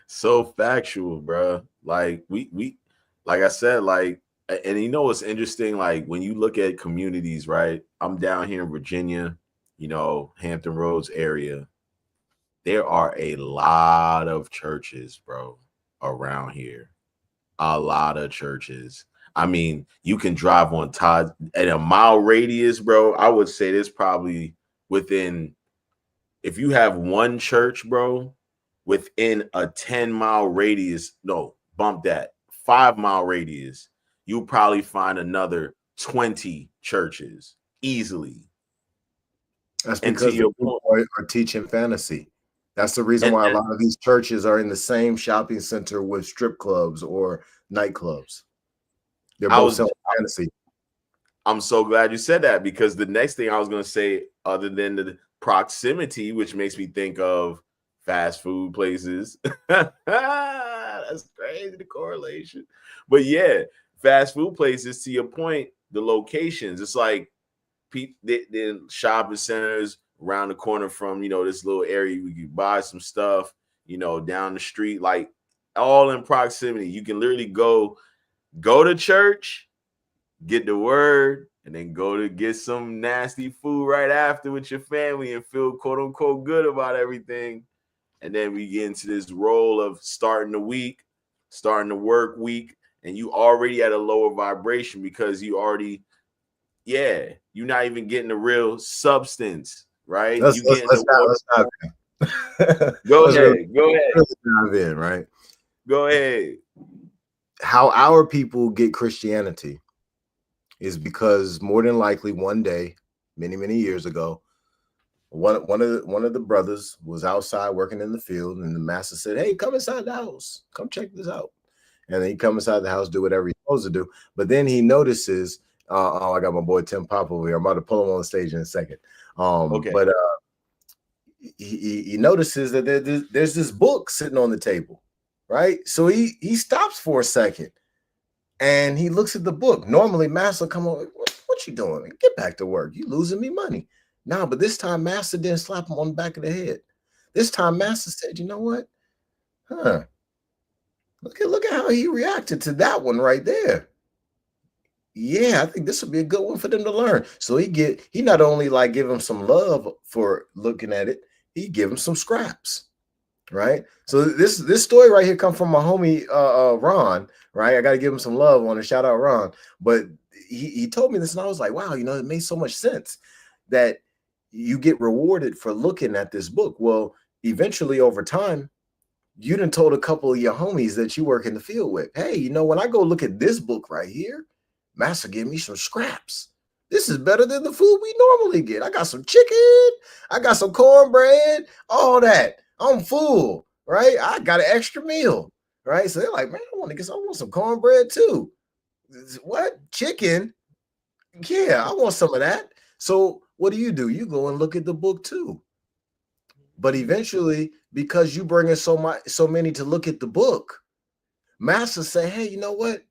Speaker 2: so factual, bro. Like we like I said, like, and you know what's interesting? Like when you look at communities, right? I'm down here in Virginia, you know, Hampton Roads area. There are a lot of churches, bro, around here. A lot of churches. I mean, you can drive on Todd at a mile radius, bro. I would say there's probably within, if you have one church, bro, within a 10-mile radius, no, bump that, 5-mile radius, you'll probably find another 20 churches easily.
Speaker 1: That's because the people are teaching fantasy. That's the reason why a lot of these churches are in the same shopping center with strip clubs or nightclubs. They're both selling fantasy.
Speaker 2: I'm so glad you said that, because the next thing I was going to say, other than the proximity, which makes me think of fast food places. That's crazy, the correlation. But yeah, fast food places, to your point, the locations. It's like the shopping centers around the corner from, you know, this little area we could buy some stuff, you know, down the street, like all in proximity. You can literally go to church, get the word, and then go to get some nasty food right after with your family and feel quote unquote good about everything. And then we get into this role of starting the week, starting the work week, and you already at a lower vibration because you already, you're not even getting the real substance, right?
Speaker 1: Let's dive in. Go ahead. Let's dive in, right?
Speaker 2: Go ahead.
Speaker 1: How our people get Christianity is because more than likely one day, many years ago, one of the brothers was outside working in the field, and the master said, hey, come inside the house, come check this out. And then he come inside the house, do whatever he's supposed to do. But then he notices, I got my boy Tim Pop over here, I'm about to pull him on the stage in a second. Okay. But he notices that there's this book sitting on the table, right? So he stops for a second and he looks at the book. Normally master come on, what you doing? Get back to work, you losing me money. No, but this time master didn't slap him on the back of the head. This time master said, you know what? Look at how he reacted to that one right there. Yeah, I think this would be a good one for them to learn. So he not only like give him some love for looking at it, he give him some scraps, right? So this story right here come from my homie Ron, right? I got to give him some love on a shout out Ron. But he told me this and I was like, wow, you know, it made so much sense that you get rewarded for looking at this book. Well, eventually over time, you done told a couple of your homies that you work in the field with, hey, you know, when I go look at this book right here, master give me some scraps. This is better than the food we normally get. I got some chicken, I got some cornbread, all that. I'm full, right? I got an extra meal, right? So they're like, man, I want some cornbread too. What? Chicken? Yeah, I want some of that. So what do? You go and look at the book too. But eventually, because you bring in so many to look at the book, master say, hey, you know what?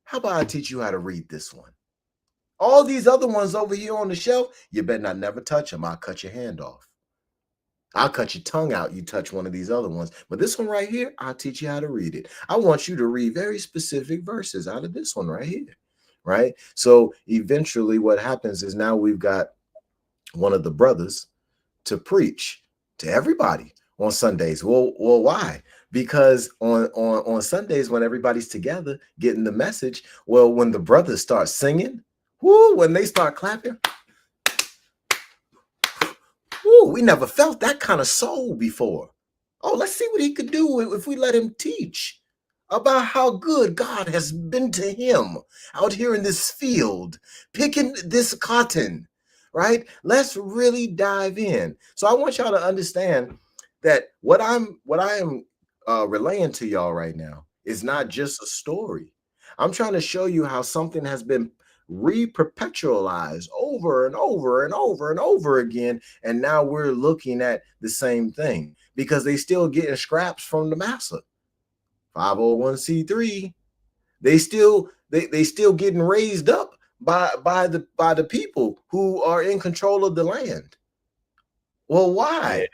Speaker 1: How about I teach you how to read this one? All these other ones over here on the shelf, you better not never touch them. I'll cut your hand off. I'll cut your tongue out. You touch one of these other ones. But this one right here, I'll teach you how to read it. I want you to read very specific verses out of this one right here. Right? So eventually what happens is now we've got one of the brothers to preach to everybody on Sundays. Well, why? Because on Sundays when everybody's together getting the message, well, when the brothers start singing, when they start clapping, we never felt that kind of soul before. Oh, let's see what he could do if we let him teach about how good God has been to him out here in this field, picking this cotton, right? Let's really dive in. So I want y'all to understand that what I am relaying to y'all right now is not just a story. I'm trying to show you how something has been re-perpetualized over and over and over and over again, and now we're looking at the same thing because they still getting scraps from the massa. 501c3, they still getting raised up by the people who are in control of the land. Well, why?
Speaker 2: Yeah.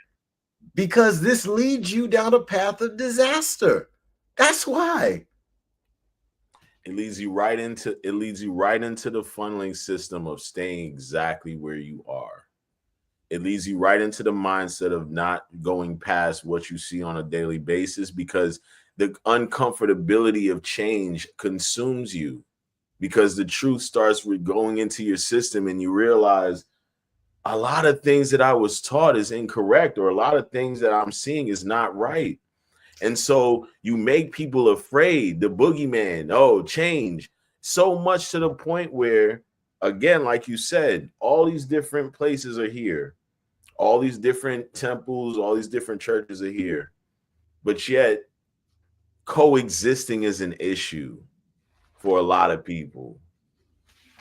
Speaker 1: Because this leads you down a path of disaster. That's why.
Speaker 2: It leads you right into the funneling system of staying exactly where you are. It leads you right into the mindset of not going past what you see on a daily basis, because the uncomfortability of change consumes you, because the truth starts with going into your system and you realize a lot of things that I was taught is incorrect, or a lot of things that I'm seeing is not right. And so you make people afraid, the boogeyman, change, so much to the point where, again, like you said, all these different places are here. All these different temples, all these different churches are here. But yet coexisting is an issue for a lot of people.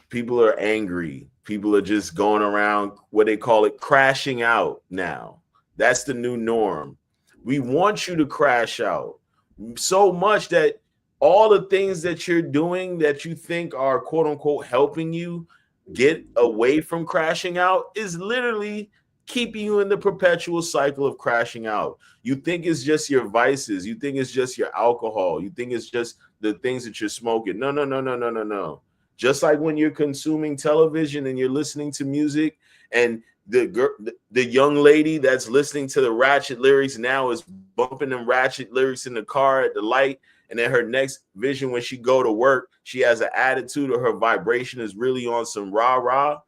Speaker 2: People are angry. People are just going around, what they call it, crashing out now. That's the new norm. We want you to crash out so much that all the things that you're doing that you think are quote unquote helping you get away from crashing out is literally keeping you in the perpetual cycle of crashing out. You think it's just your vices. You think it's just your alcohol. You think it's just the things that you're smoking. No. Just like when you're consuming television and you're listening to music, and the young lady that's listening to the ratchet lyrics now is bumping them ratchet lyrics in the car at the light, and then her next vision when she go to work, she has an attitude, or her vibration is really on some rah-rah.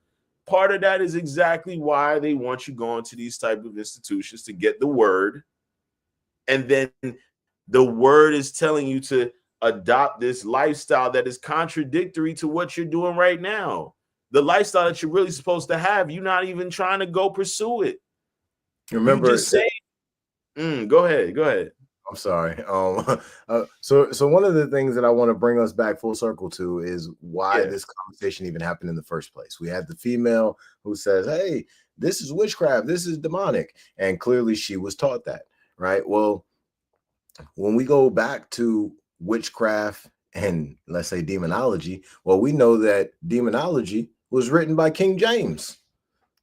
Speaker 2: Part of that is exactly why they want you going to these type of institutions, to get the word. And then the word is telling you to adopt this lifestyle that is contradictory to what you're doing right now. The lifestyle that you're really supposed to have, you're not even trying to go pursue it.
Speaker 1: Remember,
Speaker 2: you just say, go ahead.
Speaker 1: I'm sorry. So one of the things that I want to bring us back full circle to is why this conversation even happened in the first place. We had the female who says, "Hey, this is witchcraft. This is demonic," and clearly she was taught that, right? Well, when we go back to witchcraft and let's say demonology, well, we know that demonology was written by King James.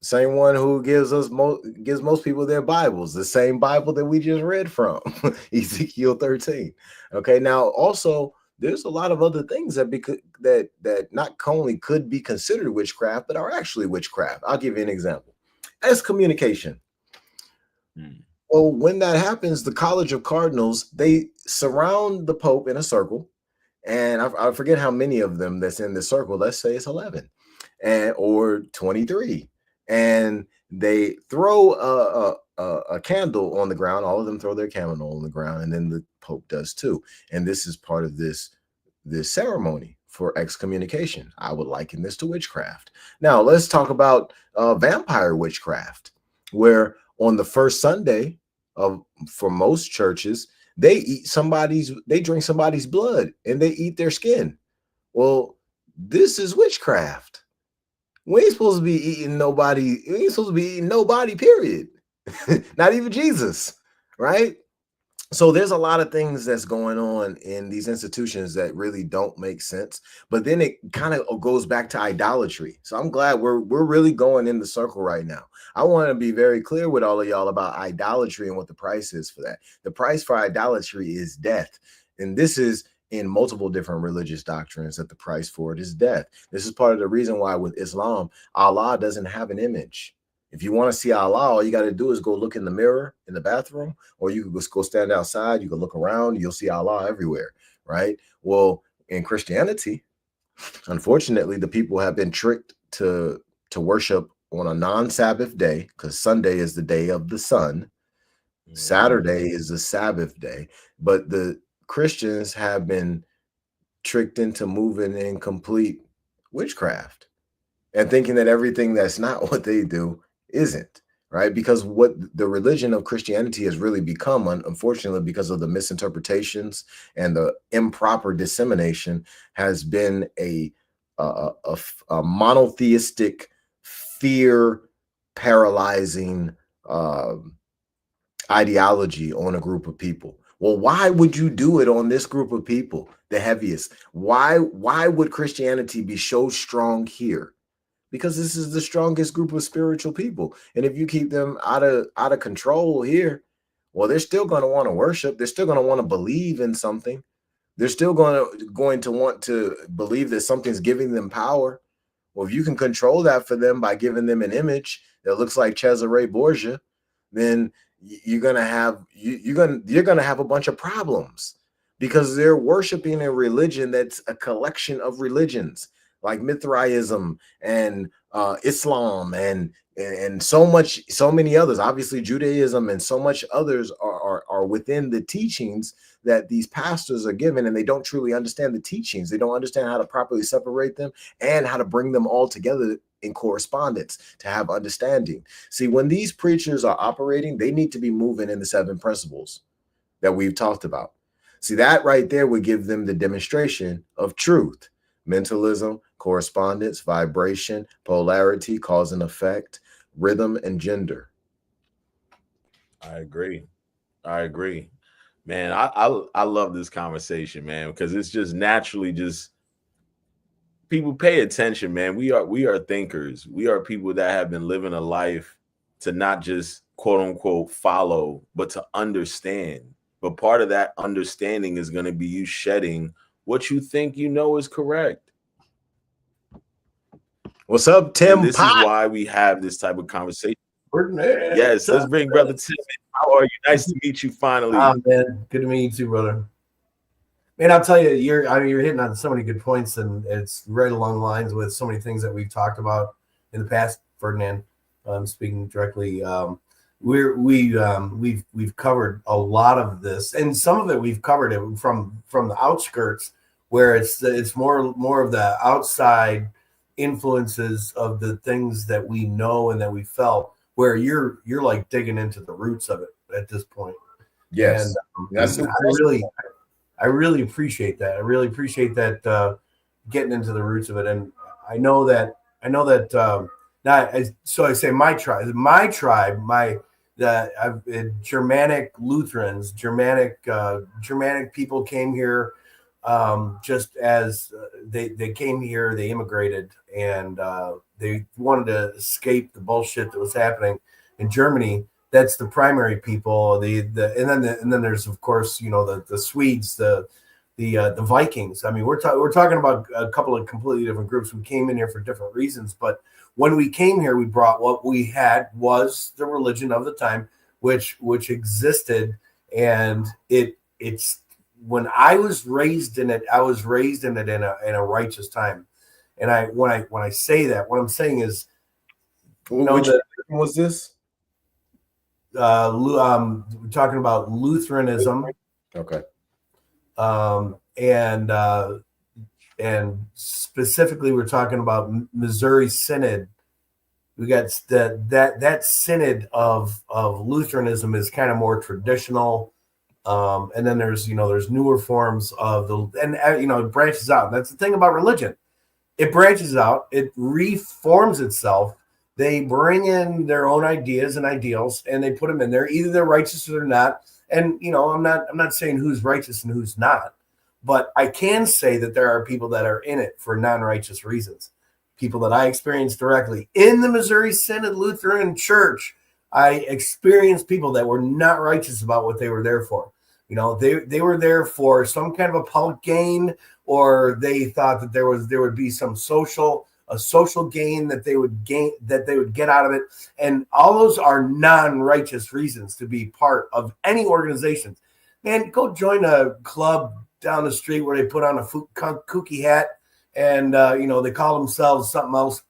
Speaker 1: Same one who gives most people their Bibles, the same Bible that we just read from, Ezekiel 13. Okay, now also there's a lot of other things that not only could be considered witchcraft, but are actually witchcraft. I'll give you an example. Excommunication. Well, when that happens, the College of Cardinals, they surround the Pope in a circle, and I forget how many of them that's in the circle. Let's say it's 11 or 23. And they throw a candle on the ground. All of them throw their candle on the ground, and then the Pope does too. And this is part of this ceremony for excommunication. I would liken this to witchcraft. Now let's talk about vampire witchcraft, where on the first Sunday for most churches, they drink somebody's blood and they eat their skin. Well, this is witchcraft. We ain't supposed to be eating nobody. We ain't supposed to be eating nobody, period. Not even Jesus, right? So there's a lot of things that's going on in these institutions that really don't make sense. But then it kind of goes back to idolatry. So I'm glad we're really going in the circle right now. I want to be very clear with all of y'all about idolatry and what the price is for that. The price for idolatry is death. And this is in multiple different religious doctrines that the price for it is death. This is part of the reason why with Islam, Allah doesn't have an image. If you want to see Allah, all you got to do is go look in the mirror in the bathroom, or you can just go stand outside. You can look around. You'll see Allah everywhere, right? Well, in Christianity, unfortunately, the people have been tricked to worship on a non-Sabbath day, because Sunday is the day of the sun. Saturday is the Sabbath day. But the Christians have been tricked into moving in complete witchcraft and thinking that everything that's not what they do isn't, right? Because what the religion of Christianity has really become, unfortunately, because of the misinterpretations and the improper dissemination, has been a monotheistic, fear paralyzing ideology on a group of people. Well, why would you do it on this group of people, the heaviest? Why would Christianity be so strong here? Because this is the strongest group of spiritual people. And if you keep them out of control here, well, they're still going to want to worship. They're still going to want to believe in something. They're still going to want to believe that something's giving them power. Well, if you can control that for them by giving them an image that looks like Cesare Borgia, then you're gonna have a bunch of problems, because they're worshiping a religion that's a collection of religions like Mithraism and Islam and so many others. Obviously, Judaism and so much others are within the teachings that these pastors are given, and they don't truly understand the teachings. They don't understand how to properly separate them and how to bring them all together in correspondence to have understanding. See, when these preachers are operating, they need to be moving in the 7 principles that we've talked about. See, that right there would give them the demonstration of truth: mentalism, correspondence, vibration, polarity, cause and effect, rhythm, and gender.
Speaker 2: I agree. Man, I love this conversation, man, because it's just naturally just people pay attention, man. We are thinkers. We are people that have been living a life to not just quote unquote follow, but to understand. But part of that understanding is going to be you shedding what you think you know is correct.
Speaker 1: What's up, Tim?
Speaker 2: And this is why we have this type of conversation. Yes, let's bring brother Tim in. How are you? Nice to meet you finally.
Speaker 3: Man, good to meet you too, brother. Man, I'll tell you, you're hitting on so many good points, and it's right along the lines with so many things that we've talked about in the past. Ferdinand, speaking directly, we've covered a lot of this, and some of it we've covered it from the outskirts, where it's more of the outside influences of the things that we know and that we felt, where you're like digging into the roots of it at this point.
Speaker 1: Yes,
Speaker 3: and I really appreciate that. I really appreciate that, getting into the roots of it. And I know that so I say my tribe, Germanic Lutherans, Germanic people came here, just as they came here, they immigrated, and they wanted to escape the bullshit that was happening in Germany. That's the primary people. And then there's, of course, the Swedes, the Vikings. I mean, we're talking about a couple of completely different groups. We came in here for different reasons, but when we came here, we brought what we had was the religion of the time, which existed, and it's when I was raised in it. I was raised in it in a righteous time, and when I say that, what I'm saying is,
Speaker 1: which was this?
Speaker 3: We're talking about Lutheranism.
Speaker 1: Okay.
Speaker 3: And specifically, we're talking about Missouri Synod. We got that synod of Lutheranism is kind of more traditional, and then there's newer forms of it branches out. And that's the thing about religion; it branches out, it reforms itself. They bring in their own ideas and ideals, and they put them in there. Either they're righteous or they're not, And I'm not saying who's righteous and who's not, but I can say that there are people that are in it for non-righteous reasons. People that I experienced directly in the Missouri Synod Lutheran Church. I experienced people that were not righteous about what they were there for. They were there for some kind of a public gain, or they thought that there would be some social gain that they would get out of it. And all those are non-righteous reasons to be part of any organizations. Man, go join a club down the street where they put on a kooky hat and they call themselves something else,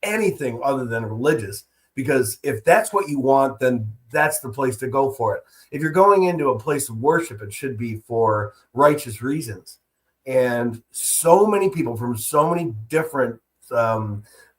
Speaker 3: anything other than religious. Because if that's what you want, then that's the place to go for it. If you're going into a place of worship, it should be for righteous reasons. And so many people from so many different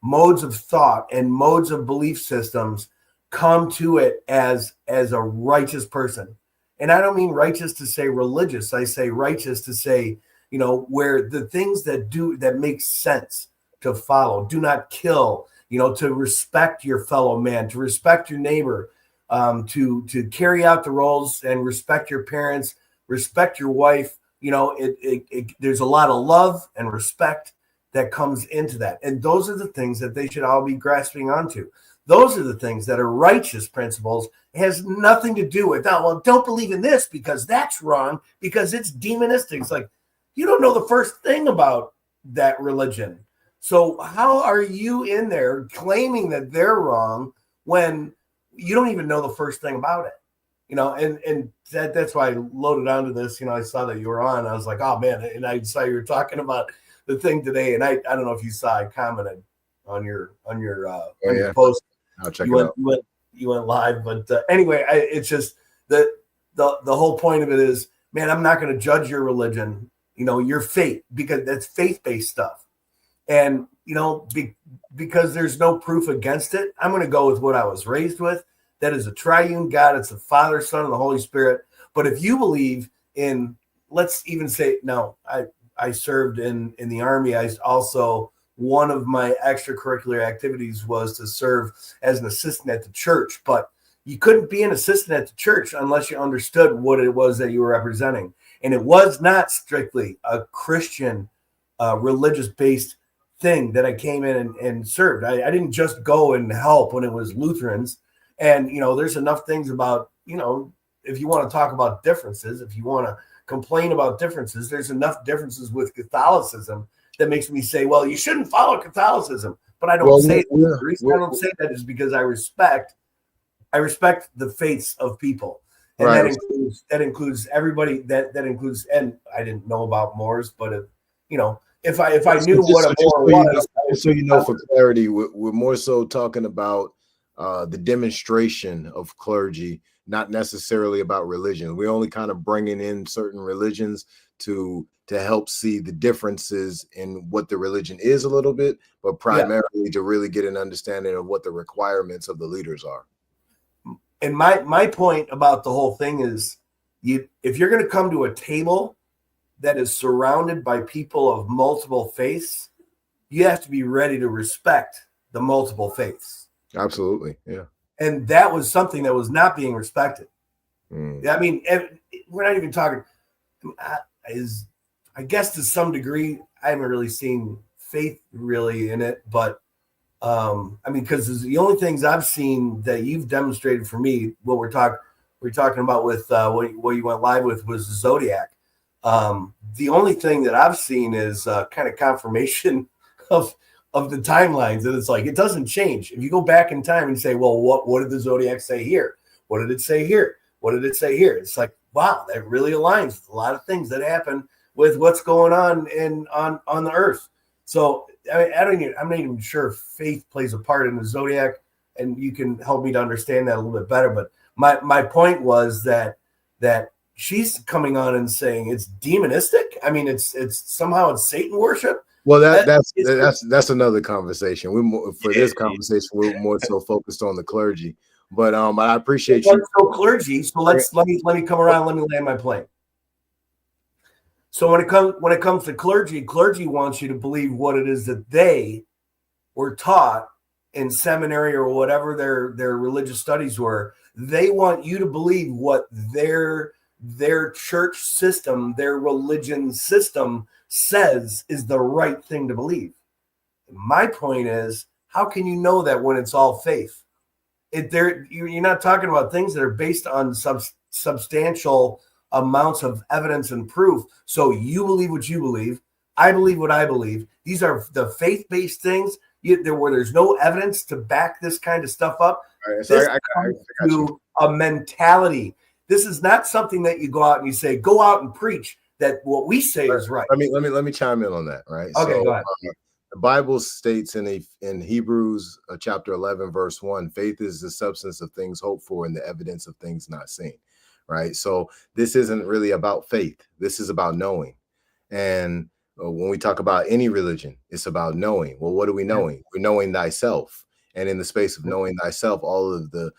Speaker 3: modes of thought and modes of belief systems come to it as a righteous person. And I don't mean righteous to say religious. I say righteous to say, where the things that make sense to follow, do not kill, to respect your fellow man, to respect your neighbor, to carry out the roles and respect your parents, respect your wife. There's a lot of love and respect that comes into that. And those are the things that they should all be grasping onto. Those are the things that are righteous principles. It has nothing to do with, don't believe in this because that's wrong, because it's demonistic. It's like, you don't know the first thing about that religion. So how are you in there claiming that they're wrong when you don't even know the first thing about it? And that's why I loaded onto this. I saw that you were on. I was like, oh man, and I saw you were talking about the thing today, and I don't know if you saw, I commented on your post.
Speaker 1: I'll check it out.
Speaker 3: You went live, but anyway, it's just the whole point of it is, man, I'm not going to judge your religion, your faith, because that's faith-based stuff. And, because there's no proof against it, I'm going to go with what I was raised with. That is a triune God. It's the Father, Son, and the Holy Spirit. But if you believe in, let's even say, no, I served in the Army. I also, one of my extracurricular activities was to serve as an assistant at the church. But you couldn't be an assistant at the church unless you understood what it was that you were representing. And it was not strictly a Christian, religious-based thing that I came in and served. I didn't just go and help when it was Lutherans. And, there's enough things about, if you want to talk about differences, if you want to complain about differences, there's enough differences with Catholicism that makes me say, well, you shouldn't follow Catholicism. But I don't say that. The reason I don't say that is because I respect the faiths of people. And right. that includes everybody, that includes, and I didn't know about Moors, but if I knew what a Moor was.
Speaker 1: For clarity, we're more so talking about the demonstration of clergy, not necessarily about religion. We're only kind of bringing in certain religions to help see the differences in what the religion is a little bit, but primarily to really get an understanding of what the requirements of the leaders are.
Speaker 3: And my point about the whole thing is, if you're going to come to a table that is surrounded by people of multiple faiths, you have to be ready to respect the multiple faiths.
Speaker 1: Absolutely, yeah.
Speaker 3: And that was something that was not being respected. I mean, we're not even talking. I guess to some degree, I haven't really seen faith really in it, but because the only things I've seen that you've demonstrated for me, what we're talking about with what you went live with was the Zodiac. The only thing that I've seen is kind of confirmation of the timelines, and it's like it doesn't change. If you go back in time and say, well, what did the Zodiac say here? What did it say here? What did it say here? It's like, wow, that really aligns with a lot of things that happen with what's going on on the earth. So I'm not even sure if faith plays a part in the Zodiac, and you can help me to understand that a little bit better. But my point was that she's coming on and saying it's demonistic. I mean, it's somehow it's Satan worship.
Speaker 1: Well, that's another conversation. This conversation, we're more so focused on the clergy. But I appreciate you.
Speaker 3: So clergy. So let me come around. Let me land my plane. So when it comes to clergy wants you to believe what it is that they were taught in seminary or whatever their religious studies were, They want you to believe what their church system, their religion system says is the right thing to believe. My point is, how can you know that when it's all faith? You're not talking about things that are based on substantial amounts of evidence and proof. So you believe what you believe. I believe what I believe. These are the faith-based things where there's no evidence to back this kind of stuff up.
Speaker 1: Right, so
Speaker 3: this
Speaker 1: I
Speaker 3: comes
Speaker 1: got you.
Speaker 3: to a mentality. This is not something that you go out and you say, go out and preach that what we say is right.
Speaker 1: Let me chime in on that. Right.
Speaker 3: Okay,
Speaker 1: so,
Speaker 3: go ahead.
Speaker 1: The Bible states in Hebrews chapter 11, verse 1, faith is the substance of things hoped for and the evidence of things not seen. Right. So this isn't really about faith. This is about knowing. And when we talk about any religion, it's about knowing. Well, what are we knowing? We're knowing thyself. And in the space of knowing thyself, all of the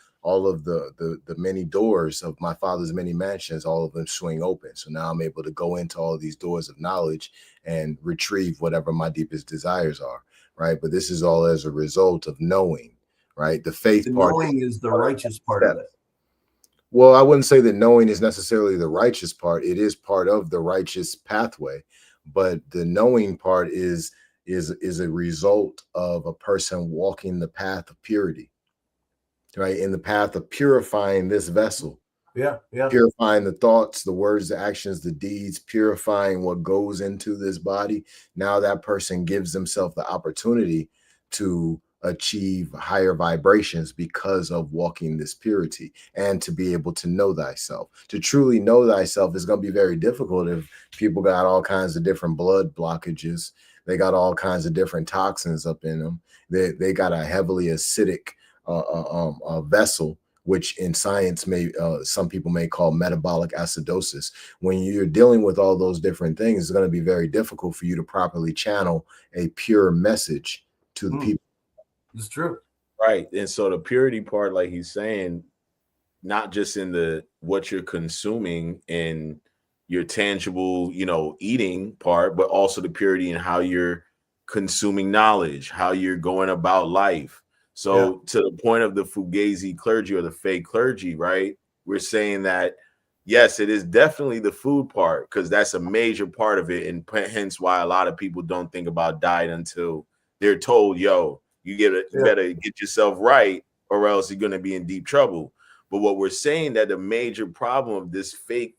Speaker 1: many doors of my Father's many mansions, all of them swing open. So now I'm able to go into all of these doors of knowledge and retrieve whatever my deepest desires are. Right. But this is all as a result of knowing. Right. The faith part.
Speaker 3: Knowing is the righteous part of it.
Speaker 1: Well, I wouldn't say that knowing is necessarily the righteous part. It is part of the righteous pathway, but the knowing part is a result of a person walking the path of purity, right? In the path of purifying this vessel.
Speaker 3: Yeah.
Speaker 1: Purifying the thoughts, the words, the actions, the deeds, purifying what goes into this body. Now that person gives themselves the opportunity to achieve higher vibrations because of walking this purity and to be able to know thyself. To truly know thyself is going to be very difficult if people got all kinds of different blood blockages. They got all kinds of different toxins up in them. They got a heavily acidic vessel, which in science some people may call metabolic acidosis. When you're dealing with all those different things, it's going to be very difficult for you to properly channel a pure message to the people.
Speaker 3: It's true.
Speaker 2: Right. And so the purity part, like he's saying, not just in the what you're consuming and your tangible, eating part, but also the purity in how you're consuming knowledge, how you're going about life. So to the point of the Fughazi clergy or the fake clergy, right? We're saying that, yes, it is definitely the food part, because that's a major part of it. And hence why a lot of people don't think about diet until they're told, yo, you better get yourself right or else you're going to be in deep trouble. But what we're saying that the major problem of this fake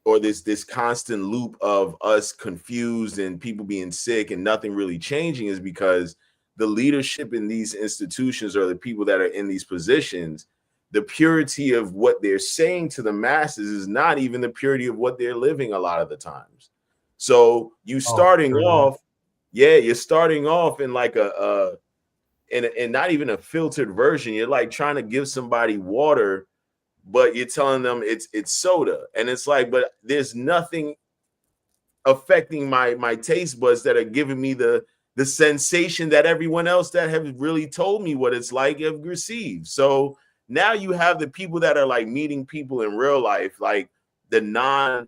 Speaker 2: or this constant loop of us confused and people being sick and nothing really changing is because the leadership in these institutions or the people that are in these positions, the purity of what they're saying to the masses is not even the purity of what they're living a lot of the times. So you're starting off in like and not even a filtered version. You're like trying to give somebody water, but you're telling them it's soda. And it's like, but there's nothing affecting my taste buds that are giving me the sensation that everyone else that have really told me what it's like have received. So now you have the people that are like meeting people in real life, like the non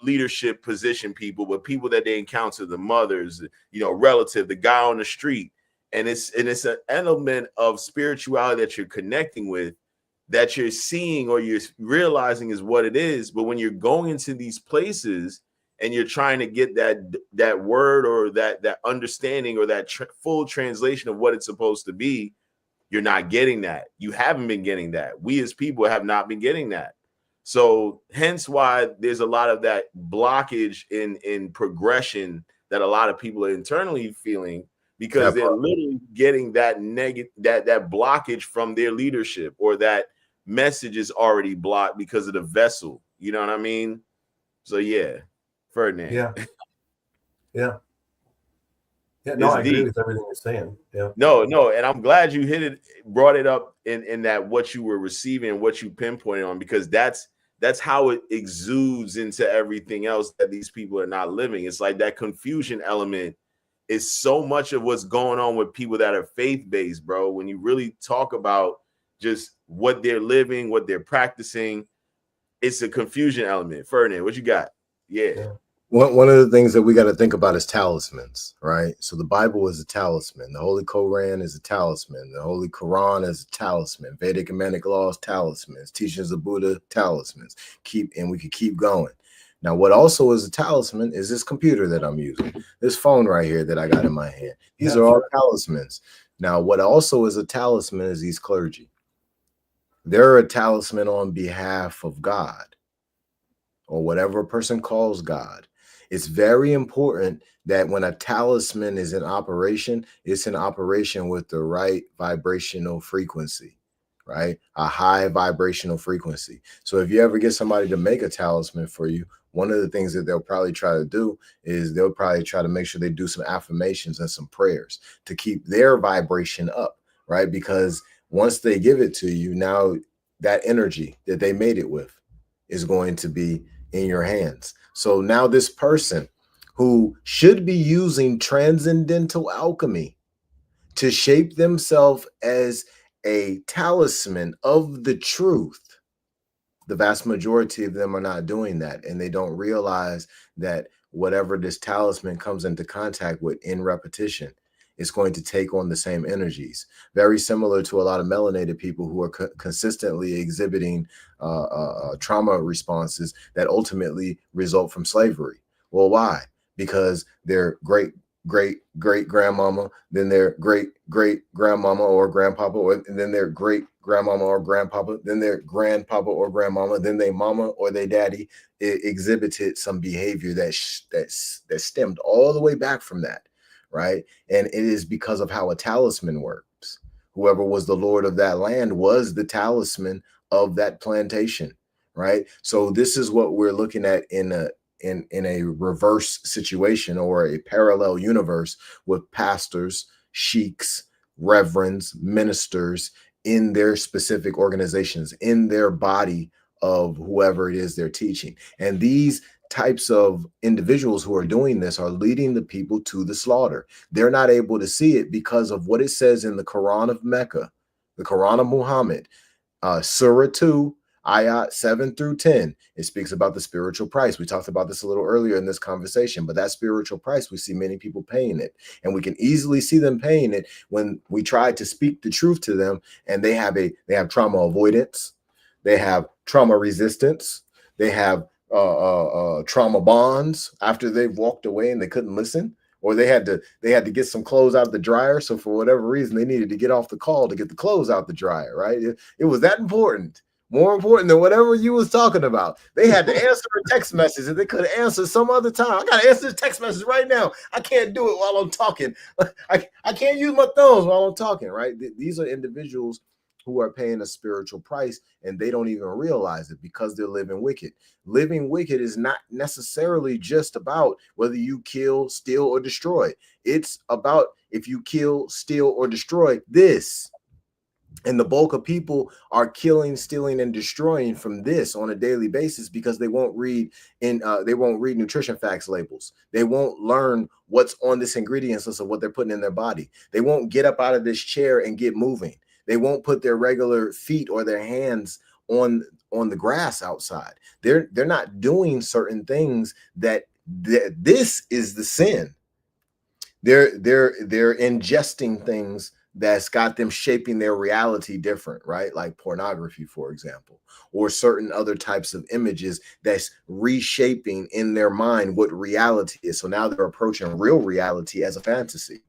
Speaker 2: leadership position people, but people that they encounter, the mothers, relative, the guy on the street. And it's an element of spirituality that you're connecting with, that you're seeing or you're realizing is what it is. But when you're going into these places and you're trying to get that word or that understanding or that full translation of what it's supposed to be, you're not getting that. You haven't been getting that. We as people have not been getting that. So hence why there's a lot of that blockage in progression that a lot of people are internally feeling, because they're literally getting that negative, that blockage from their leadership, or that message is already blocked because of the vessel. You know what I mean? So yeah, Ferdinand.
Speaker 3: Yeah. No, I agree with everything you're saying. Yeah.
Speaker 2: No, and I'm glad you brought it up in that what you were receiving and what you pinpointed on, because that's how it exudes into everything else that these people are not living. It's like that confusion element is so much of what's going on with people that are faith-based, bro. When you really talk about just what they're living, what they're practicing, it's a confusion element. Ferdinand, what you got? Yeah.
Speaker 1: One of the things that we got to think about is talismans, right? So the Bible is a talisman. The Holy Koran is a talisman. The Holy Quran is a talisman. Vedic and Manic laws, talismans. Teachings of Buddha, talismans. And we could keep going. Now, what also is a talisman is this computer that I'm using, this phone right here that I got in my hand. These are all talismans. Now, what also is a talisman is these clergy. They're a talisman on behalf of God, or whatever a person calls God. It's very important that when a talisman is in operation, it's in operation with the right vibrational frequency, right? A high vibrational frequency. So if you ever get somebody to make a talisman for you, one of the things that they'll probably try to do is they'll probably try to make sure they do some affirmations and some prayers to keep their vibration up, right? Because once they give it to you, now that energy that they made it with is going to be in your hands. So now this person who should be using transcendental alchemy to shape themselves as a talisman of the truth, the vast majority of them are not doing that. And they don't realize that whatever this talisman comes into contact with in repetition, it's going to take on the same energies. Very similar to a lot of melanated people who are consistently exhibiting trauma responses that ultimately result from slavery. Well, why? Because their great grandmama, then their great grandmama or grandpapa, and then their great grandmama or grandpapa, then their grandpapa or grandmama, then their mama or their daddy exhibited some behavior that stemmed all the way back from that. Right. And it is because of how a talisman works. Whoever was the lord of that land was the talisman of that plantation. Right. So this is what we're looking at in a reverse situation, or a parallel universe, with pastors, sheiks, reverends, ministers in their specific organizations, in their body of whoever it is they're teaching. And these types of individuals who are doing this are leading the people to the slaughter. They're not able to see it because of what it says in the Quran of Mecca, the Quran of Muhammad, Surah 2, ayat 7 through 10. It speaks about the spiritual price. We talked about this a little earlier in this conversation, but that spiritual price, we see many people paying it. And we can easily see them paying it when we try to speak the truth to them, and they have trauma avoidance, they have trauma resistance, they have trauma bonds after they've walked away and they couldn't listen, or they had to get some clothes out of the dryer. So for whatever reason, they needed to get off the call to get the clothes out the dryer, right? It was that important, more important than whatever you was talking about. They had to answer a text message that they could have answered some other time. I got to answer this text message right now. I can't do it while I'm talking. I can't use my thumbs while I'm talking, right? These are individuals who are paying a spiritual price, and they don't even realize it because they're living wicked. Living wicked is not necessarily just about whether you kill, steal, or destroy. It's about if you kill, steal, or destroy this. And the bulk of people are killing, stealing, and destroying from this on a daily basis because they won't read nutrition facts labels. They won't learn what's on this ingredients list of what they're putting in their body. They won't get up out of this chair and get moving. They won't put their regular feet or their hands on the grass outside. They're not doing certain things that this is the sin. They're ingesting things that's got them shaping their reality different, right? Like pornography, for example, or certain other types of images that's reshaping in their mind what reality is. So now they're approaching real reality as a fantasy.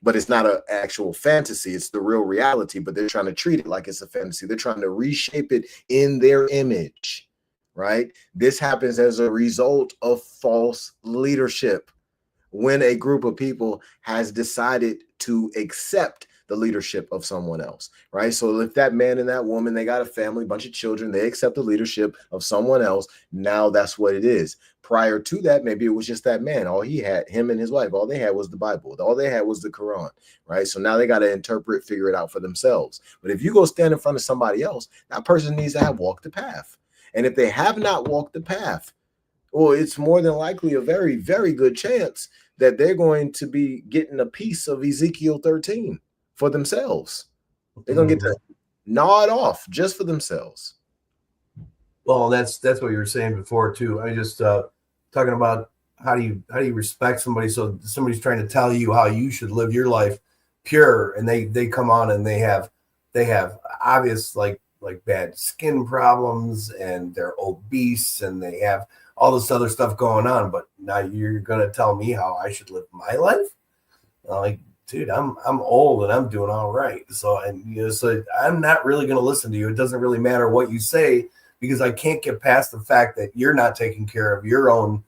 Speaker 1: But it's not an actual fantasy. It's the real reality, but they're trying to treat it like it's a fantasy. They're trying to reshape it in their image, right? This happens as a result of false leadership. When a group of people has decided to accept the leadership of someone else, right? So if that man and that woman, they got a family, bunch of children, they accept the leadership of someone else, now that's what it is. Prior to that, maybe it was just that man. All he had, him and his wife, all they had was the Bible. All they had was the Quran, right? So now they got to interpret, figure it out for themselves. But if you go stand in front of somebody else, that person needs to have walked the path. And if they have not walked the path, well, it's more than likely a very, very good chance that they're going to be getting a piece of Ezekiel 13 for themselves. They're going to get to gnaw it off just for themselves.
Speaker 3: Well, that's what you were saying before too. I just talking about how do you respect somebody? So somebody's trying to tell you how you should live your life pure, and they come on and they have obvious like bad skin problems, and they're obese, and they have all this other stuff going on. But now you're gonna tell me how I should live my life? Like, dude, I'm old and I'm doing all right. So, and so I'm not really gonna listen to you. It doesn't really matter what you say, because I can't get past the fact that you're not taking care of your own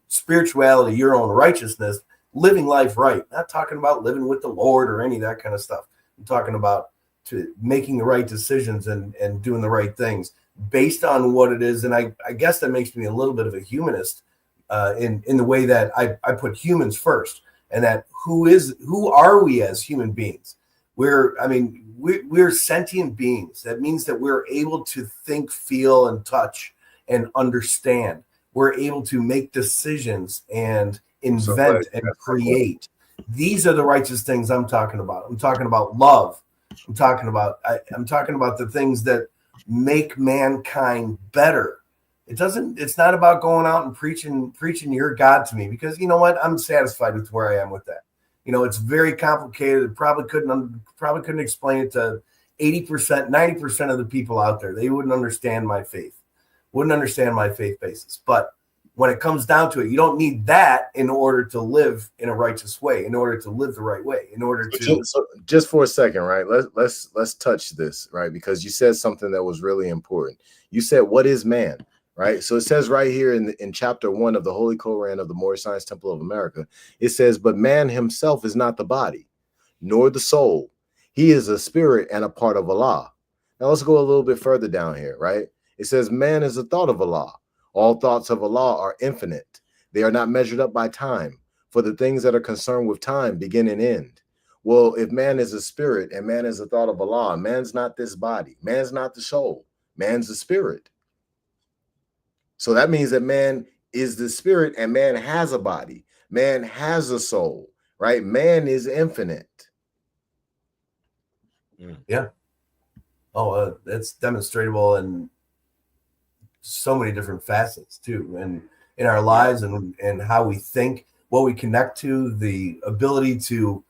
Speaker 3: spirituality, your own righteousness, living life right. Not talking about living with the Lord or any of that kind of stuff. I'm talking about making the right decisions and doing the right things based on what it is. And I guess that makes me a little bit of a humanist in the way that I put humans first, and that who are we as human beings? We're sentient beings. That means that we're able to think, feel, and touch and understand. We're able to make decisions and invent and create. These are the righteous things I'm talking about. I'm talking about love. I'm talking about the things that make mankind better. It's not about going out and preaching your God to me, because you know what? I'm satisfied with where I am with that. It's very complicated. Probably couldn't explain it to 80%, 90% of the people out there. They wouldn't understand my faith. Wouldn't understand my faith basis. But when it comes down to it, you don't need that in order to live in a righteous way, in order to live the right way, in order to.
Speaker 1: So just for a second, right? Let's touch this, right? Because you said something that was really important. You said, "What is man?" Right? So it says right here in chapter 1 of the Holy Koran of the Moorish Science Temple of America, it says, "But man himself is not the body, nor the soul. He is a spirit and a part of Allah." Now let's go a little bit further down here, right? It says, "Man is a thought of Allah. All thoughts of Allah are infinite. They are not measured up by time, for the things that are concerned with time begin and end." Well, if man is a spirit and man is a thought of Allah, man's not this body. Man's not the soul. Man's the spirit. So that means that man is the spirit and man has a body. Man has a soul, right? Man is infinite.
Speaker 3: Yeah. Oh, that's demonstrable in so many different facets too, and in our lives and how we think, what we connect to, the ability to.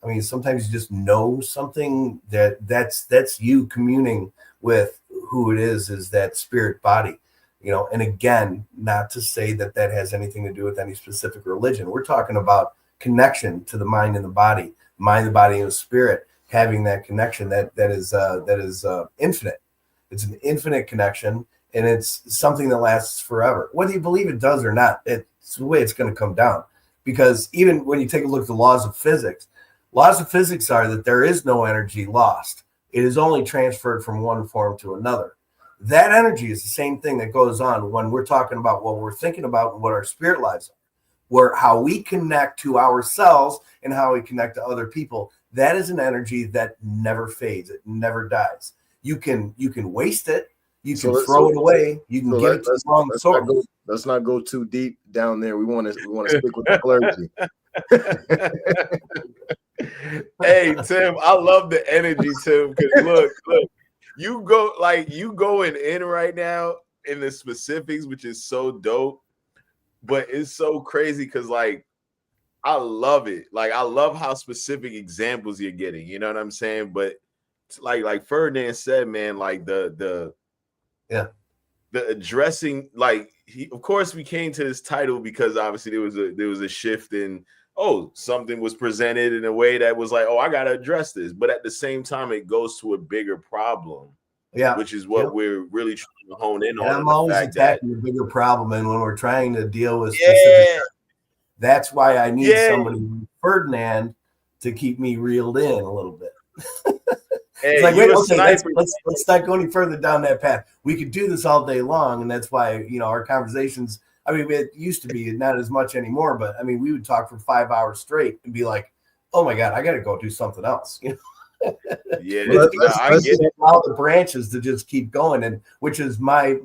Speaker 3: I mean, sometimes you just know something that's you communing with who it is that spirit body. And again, not to say that has anything to do with any specific religion. We're talking about connection to the mind and the body, the body, and the spirit, having that connection that is infinite. It's an infinite connection, and it's something that lasts forever. Whether you believe it does or not, it's the way it's going to come down. Because even when you take a look at the laws of physics are that there is no energy lost. It is only transferred from one form to another. That energy is the same thing that goes on when we're talking about what we're thinking about and what our spirit lives are, how we connect to ourselves and how we connect to other people. That is an energy that never fades. It never dies. You can waste it. You can throw it away. You can give it to the wrong source.
Speaker 1: Let's not go too deep down there. We want to stick with the clergy.
Speaker 2: Hey, Tim, I love the energy, Tim. Because look, you going in right now in the specifics, which is so dope. But it's so crazy because I love it. I love how specific examples you're getting. You know what I'm saying? But like Ferdinand said, man, the addressing, of course we came to this title because obviously there was a shift in, something was presented in a way that was I gotta address this. But at the same time, it goes to a bigger problem. Yeah, which is what we're really trying to hone in on.
Speaker 3: I'm always attacking the bigger problem, and when we're trying to deal with specific, that's why I need somebody like Ferdinand to keep me reeled in a little bit. It's let's not go any further down that path. We could do this all day long, and that's why our conversations. I mean, it used to be not as much anymore, but I mean, we would talk for 5 hours straight and be like, "Oh my God, I got to go do something else."
Speaker 2: Yeah,
Speaker 3: I get all the branches to just keep going, and which is my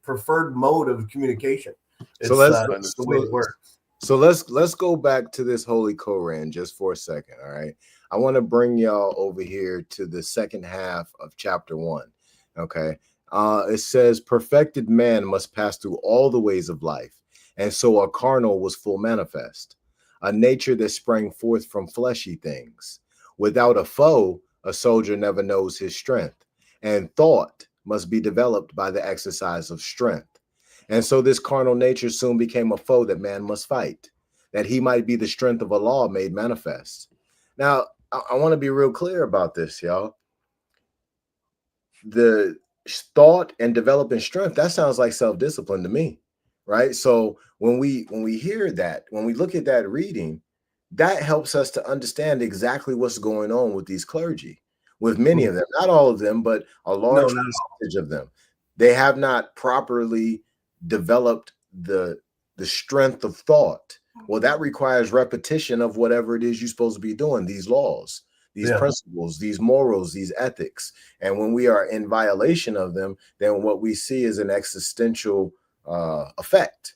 Speaker 3: preferred mode of communication.
Speaker 1: So that's the way it works. So let's go back to this Holy Koran just for a second. All right, I want to bring y'all over here to the second half of chapter 1. Okay, It says, perfected man must pass through all the ways of life, and so a carnal was full manifest, a nature that sprang forth from fleshy things. Without a foe, a soldier never knows his strength, and thought must be developed by the exercise of strength. And so this carnal nature soon became a foe that man must fight, that he might be the strength of a law made manifest. Now, I want to be real clear about this, y'all. The thought and developing strength, that sounds like self-discipline to me, right? So when we hear that, when we look at that reading, that helps us to understand exactly what's going on with these clergy, with many of them, not all of them, but a large percentage of them. They have not properly developed the strength of thought. Well, that requires repetition of whatever it is you're supposed to be doing, these laws, these principles, these morals, these ethics. And when we are in violation of them, then what we see is an existential effect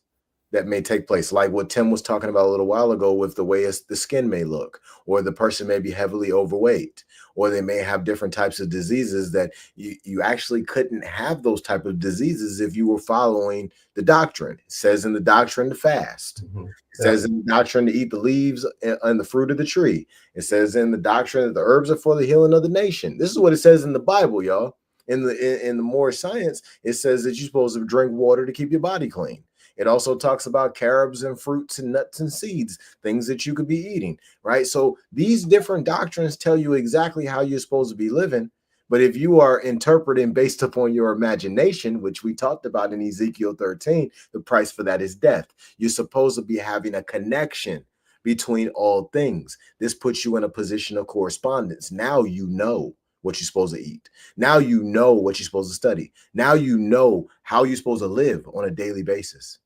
Speaker 1: that may take place, like what Tim was talking about a little while ago with the way the skin may look, or the person may be heavily overweight, or they may have different types of diseases that you actually couldn't have those type of diseases if you were following the doctrine. It says in the doctrine to fast. It says in the doctrine to eat the leaves and the fruit of the tree. It says in the doctrine that the herbs are for the healing of the nation. This is what it says in the Bible, y'all. In the more science, it says that you're supposed to drink water to keep your body clean. It also talks about carobs and fruits and nuts and seeds, things that you could be eating, right? So these different doctrines tell you exactly how you're supposed to be living. But if you are interpreting based upon your imagination, which we talked about in Ezekiel 13, the price for that is death. You're supposed to be having a connection between all things. This puts you in a position of correspondence. Now you know what you're supposed to eat. Now you know what you're supposed to study. Now you know how you're supposed to live on a daily basis.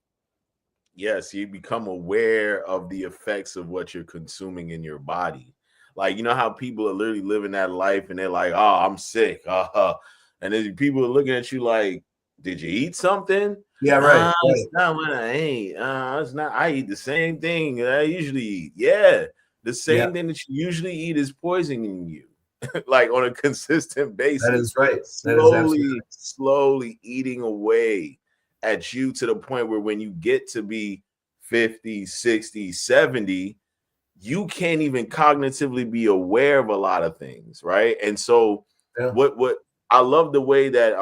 Speaker 2: Yes, you become aware of the effects of what you're consuming in your body. Like, you know how people are literally living that life and they're like, oh, I'm sick. And then people are looking at you like, did you eat something?
Speaker 3: Yeah, right.
Speaker 2: It's not what I ate. It's not. I eat the same thing that I usually eat. Yeah, the same thing that you usually eat is poisoning you, like on a consistent basis.
Speaker 3: That is right.
Speaker 2: Slowly eating away at you to the point where when you get to be 50, 60, 70, you can't even cognitively be aware of a lot of things, right? And so what I love the way that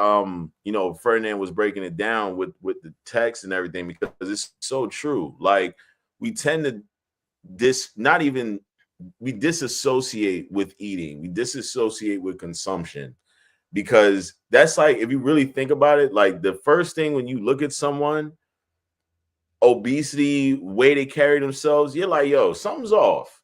Speaker 2: Ferdinand was breaking it down with the text and everything, because it's so true. Like, we tend to we disassociate with eating, we disassociate with consumption, because that's like, if you really think about it, like the first thing when you look at someone, obesity, way they carry themselves, you're like, yo, something's off.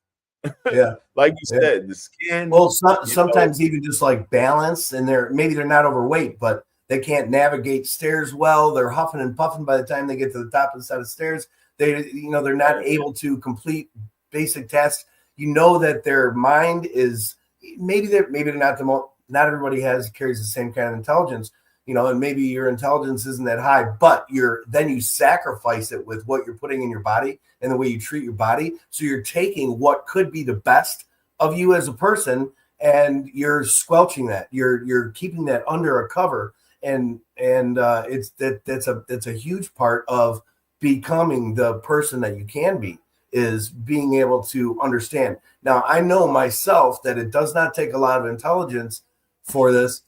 Speaker 3: Yeah.
Speaker 2: Like you said, the skin.
Speaker 3: Well, sometimes even just like balance, and maybe they're not overweight, but they can't navigate stairs well. They're huffing and puffing by the time they get to the top of the set of stairs. They're not able to complete basic tasks. You know that their mind is maybe they're not the most. Not everybody carries the same kind of intelligence, and maybe your intelligence isn't that high, but then you sacrifice it with what you're putting in your body and the way you treat your body. So you're taking what could be the best of you as a person, and you're squelching that. You're keeping that under a cover, and that's a huge part of becoming the person that you can be, is being able to understand. Now, I know myself that it does not take a lot of intelligence for this.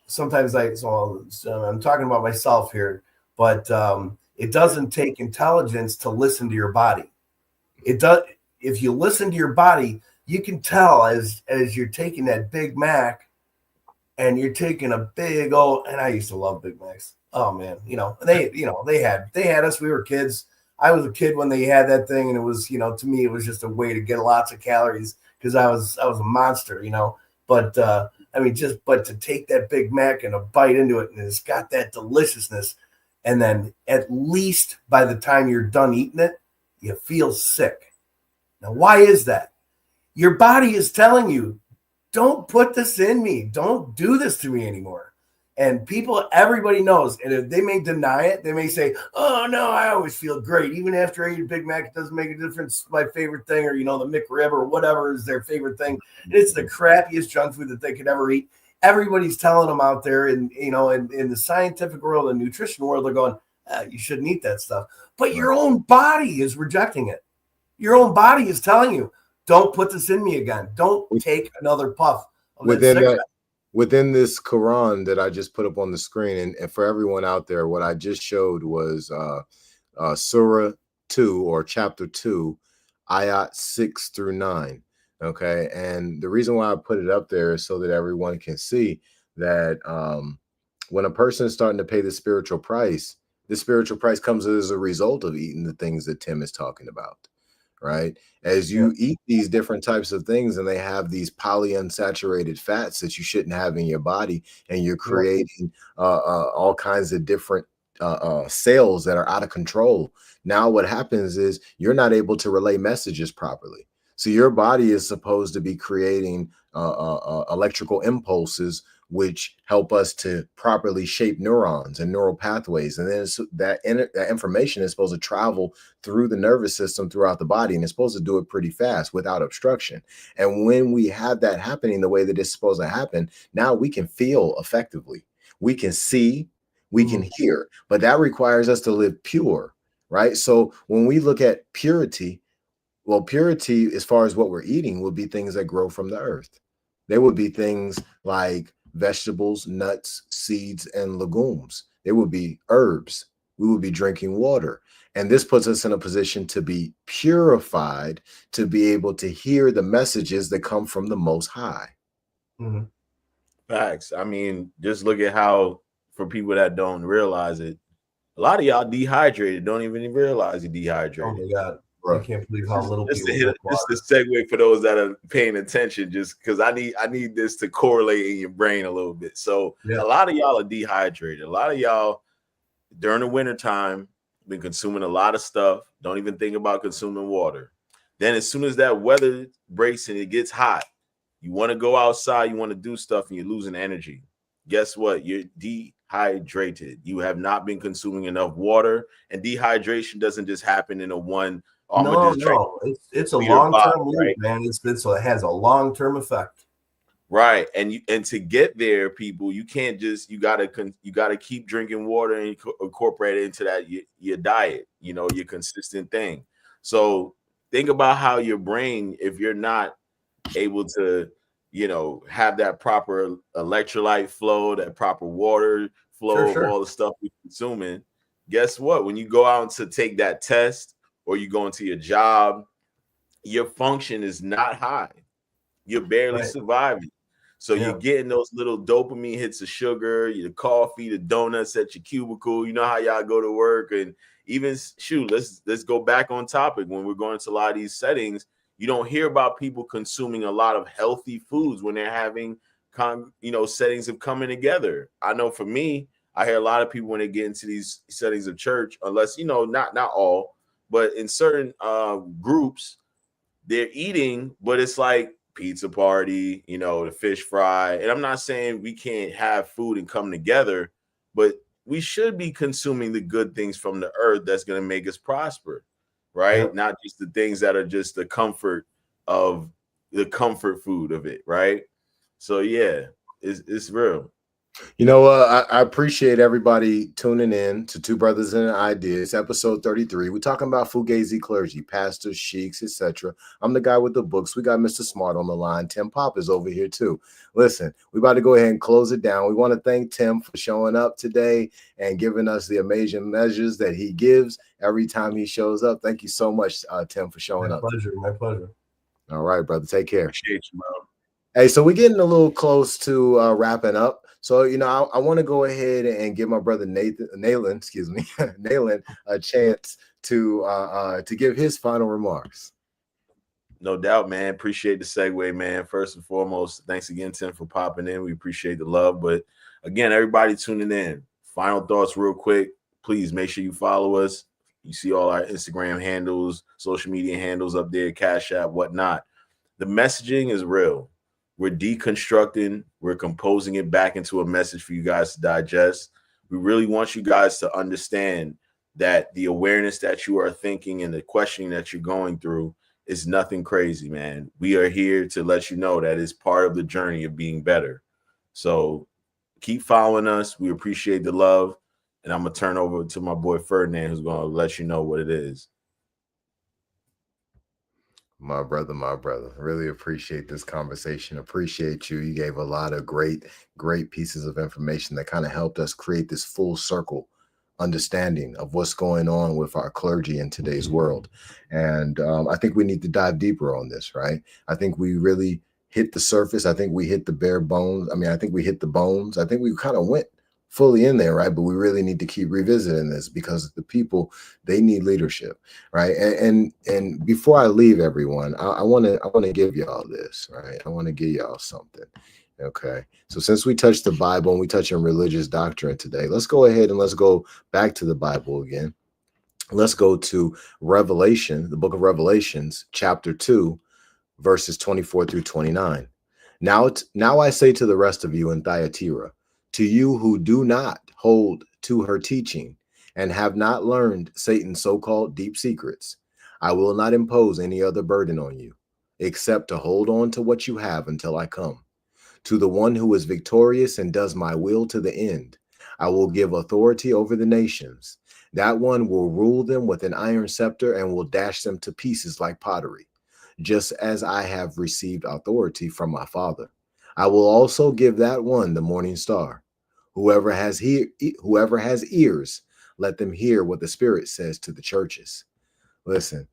Speaker 3: Sometimes I'm talking about myself here, but it doesn't take intelligence to listen to your body. It does. If you listen to your body, you can tell as you're taking that Big Mac and you're taking a big old, and I used to love Big Macs. Oh man, they had us. We were kids. I was a kid when they had that thing, and it was, to me, it was just a way to get lots of calories because I was a monster, But but to take that Big Mac and a bite into it, and it's got that deliciousness, and then at least by the time you're done eating it, you feel sick. Now, why is that? Your body is telling you, don't put this in me. Don't do this to me anymore. And everybody knows, and if they may deny it, they may say, oh, no, I always feel great. Even after I eat a Big Mac, it doesn't make a difference. My favorite thing, or, the McRib or whatever is their favorite thing. And it's the crappiest junk food that they could ever eat. everybody's telling them out there, and in the scientific world and nutrition world, they're going, you shouldn't eat that stuff. But your own body is rejecting it. Your own body is telling you, don't put this in me again. Don't take another puff of
Speaker 1: within this Quran that I just put up on the screen, and for everyone out there, what I just showed was Surah 2 or chapter 2, ayat 6 through 9. Okay, and the reason why I put it up there is so that everyone can see that when a person is starting to pay the spiritual price comes as a result of eating the things that Tim is talking about. Right? As you eat these different types of things and they have these polyunsaturated fats that you shouldn't have in your body, and you're creating all kinds of different cells that are out of control. Now what happens is you're not able to relay messages properly. So your body is supposed to be creating electrical impulses which help us to properly shape neurons and neural pathways. And then that information is supposed to travel through the nervous system throughout the body, and it's supposed to do it pretty fast without obstruction. And when we have that happening the way that it's supposed to happen, now we can feel effectively. We can see, we can hear, but that requires us to live pure, right? So when we look at purity, well, purity as far as what we're eating would be things that grow from the earth. They would be things like vegetables, nuts, seeds, and legumes. They would be herbs. We would be drinking water. And this puts us in a position to be purified, to be able to hear the messages that come from the Most High.
Speaker 2: Facts. I mean, just look at how, for people that don't realize it, a lot of y'all dehydrated, don't even realize you're dehydrated.
Speaker 3: Oh my God. I can't believe how little
Speaker 2: just
Speaker 3: people
Speaker 2: just to segue for those that are paying attention, just because I need this to correlate in your brain a little bit. So a lot of y'all are dehydrated. A lot of y'all during the wintertime been consuming a lot of stuff, don't even think about consuming water. Then as soon as that weather breaks and it gets hot, you want to go outside, you want to do stuff, and you're losing energy. Guess what? You're dehydrated. You have not been consuming enough water, and dehydration doesn't just happen in a one.
Speaker 3: No, it's a long-term loop, right? Man. It has a long-term effect.
Speaker 2: Right. And to get there, people, you can't just, you gotta keep drinking water and incorporate it into that your diet, your consistent thing. So think about how your brain, if you're not able to, have that proper electrolyte flow, that proper water flow, all the stuff you're consuming, guess what? When you go out to take that test, or you go into your job, your function is not high. You're barely surviving. So you're getting those little dopamine hits of sugar, your coffee, the donuts at your cubicle. You know how y'all go to work, and even let's go back on topic. When we're going to a lot of these settings, you don't hear about people consuming a lot of healthy foods when they're having settings of coming together. I know for me, I hear a lot of people when they get into these settings of church, unless not all, but in certain groups, they're eating, but it's like pizza party, the fish fry. And I'm not saying we can't have food and come together, but we should be consuming the good things from the earth that's going to make us prosper, right? Yep. Not just the things that are just the comfort food of it, right? So yeah, it's real.
Speaker 1: I appreciate everybody tuning in to Two Brothaz An Idea. It's episode 33. We're talking about Fughazi Clergy, pastors, sheiks, etc. I'm the guy with the books. We got Mr. Smart on the line. Tim Pop is over here too. Listen, we're about to go ahead and close it down. We want to thank Tim for showing up today and giving us the amazing measures that he gives every time he shows up. Thank you so much, Tim, for showing up.
Speaker 3: My pleasure.
Speaker 1: All right, brother. Take care.
Speaker 2: Appreciate you, bro.
Speaker 1: Hey, so we're getting a little close to wrapping up. So, I want to go ahead and give my brother Nalan a chance to give his final remarks.
Speaker 2: No doubt, man. Appreciate the segue, man. First and foremost, thanks again, Tim, for popping in. We appreciate the love. But again, everybody tuning in, final thoughts real quick. Please make sure you follow us. You see all our Instagram handles, social media handles up there, Cash App, whatnot. The messaging is real. We're deconstructing, we're composing it back into a message for you guys to digest. We really want you guys to understand that the awareness that you are thinking and the questioning that you're going through is nothing crazy, man. We are here to let you know that it's part of the journey of being better. So keep following us. We appreciate the love. And I'm going to turn over to my boy Ferdinand, who's going to let you know what it is.
Speaker 1: My brother, really appreciate this conversation. Appreciate you. You gave a lot of great pieces of information that kind of helped us create this full circle understanding of what's going on with our clergy in today's world. And I think we need to dive deeper on this, right? I think we really hit the surface. I think we hit the bare bones. I mean, I think we hit the bones. I think we kind of went fully in there, right? But we really need to keep revisiting this because the people, they need leadership, right? And before I leave everyone, I want to give y'all this, right? I want to give y'all something. Okay. So since we touched the Bible and we touched on religious doctrine today, let's go ahead and let's go back to the Bible again. Let's go to Revelation, the book of Revelations, chapter 2, verses 24 through 29. Now I say to the rest of you in Thyatira, to you who do not hold to her teaching and have not learned Satan's so-called deep secrets, I will not impose any other burden on you, except to hold on to what you have until I come. To the one who is victorious and does my will to the end, I will give authority over the nations. That one will rule them with an iron scepter and will dash them to pieces like pottery, just as I have received authority from my Father. I will also give that one the morning star. Whoever has ears, let them hear what the Spirit says to the churches. Listen,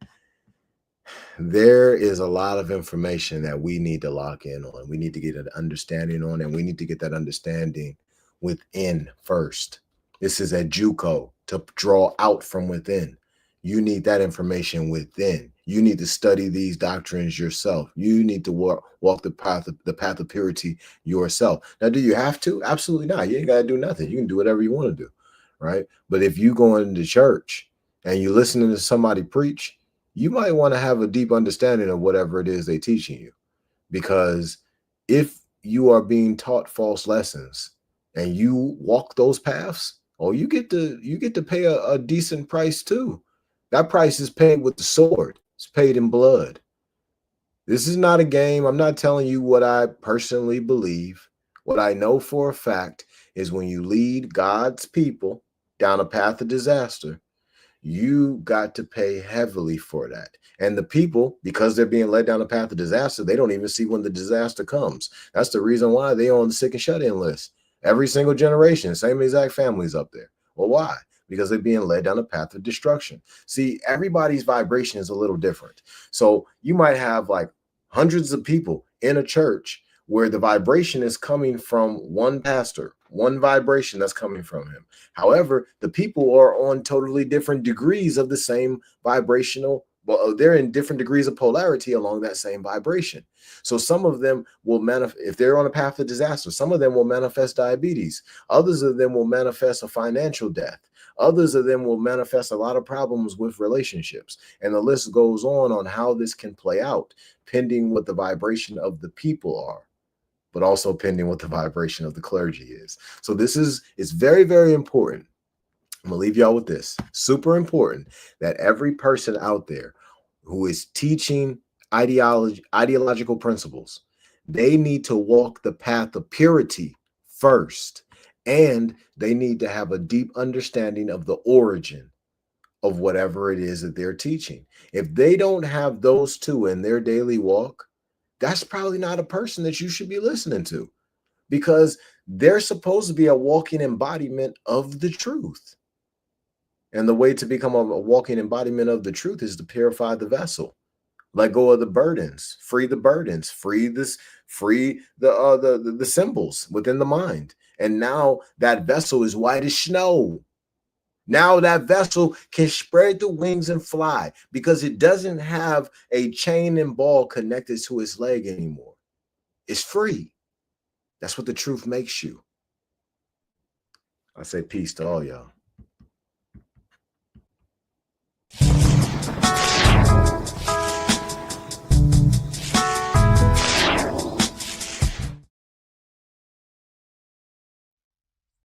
Speaker 1: there is a lot of information that we need to lock in on. We need to get an understanding on, and we need to get that understanding within first. This is a JUCO, to draw out from within. You need that information within. You need to study these doctrines yourself. You need to walk the path of purity yourself. Now, do you have to? Absolutely not. You ain't got to do nothing. You can do whatever you want to do, right? But if you go into church and you're listening to somebody preach, you might want to have a deep understanding of whatever it is they're teaching you. Because if you are being taught false lessons and you walk those paths, you get to pay a decent price too. That price is paid with the sword. It's paid in blood. This is not a game. I'm not telling you what I personally believe. What I know for a fact is when you lead God's people down a path of disaster, you got to pay heavily for that. And the people, because they're being led down a path of disaster, they don't even see when the disaster comes. That's the reason why they're on the sick and shut-in list. Every single generation, same exact families up there. Well, why? Because they're being led down a path of destruction. See, everybody's vibration is a little different. So you might have like hundreds of people in a church where the vibration is coming from one pastor, one vibration that's coming from him. However, the people are on totally different degrees of the same vibrational. Well, they're in different degrees of polarity along that same vibration. So some of them will manifest, if they're on a path of disaster, some of them will manifest diabetes. Others of them will manifest a financial death. Others of them will manifest a lot of problems with relationships. And the list goes on how this can play out, pending what the vibration of the people are, but also pending what the vibration of the clergy is. So it's very, very important. I'm gonna leave y'all with this. Super important that every person out there who is teaching ideological principles, they need to walk the path of purity first, and they need to have a deep understanding of the origin of whatever it is that they're teaching. If they don't have those two in their daily walk, that's probably not a person that you should be listening to, because they're supposed to be a walking embodiment of the truth. And the way to become a walking embodiment of the truth is to purify the vessel. Let go of the burdens, free the symbols within the mind. And now that vessel is white as snow. Now that vessel can spread the wings and fly because it doesn't have a chain and ball connected to its leg anymore. It's free. That's what the truth makes you. I say peace to all y'all.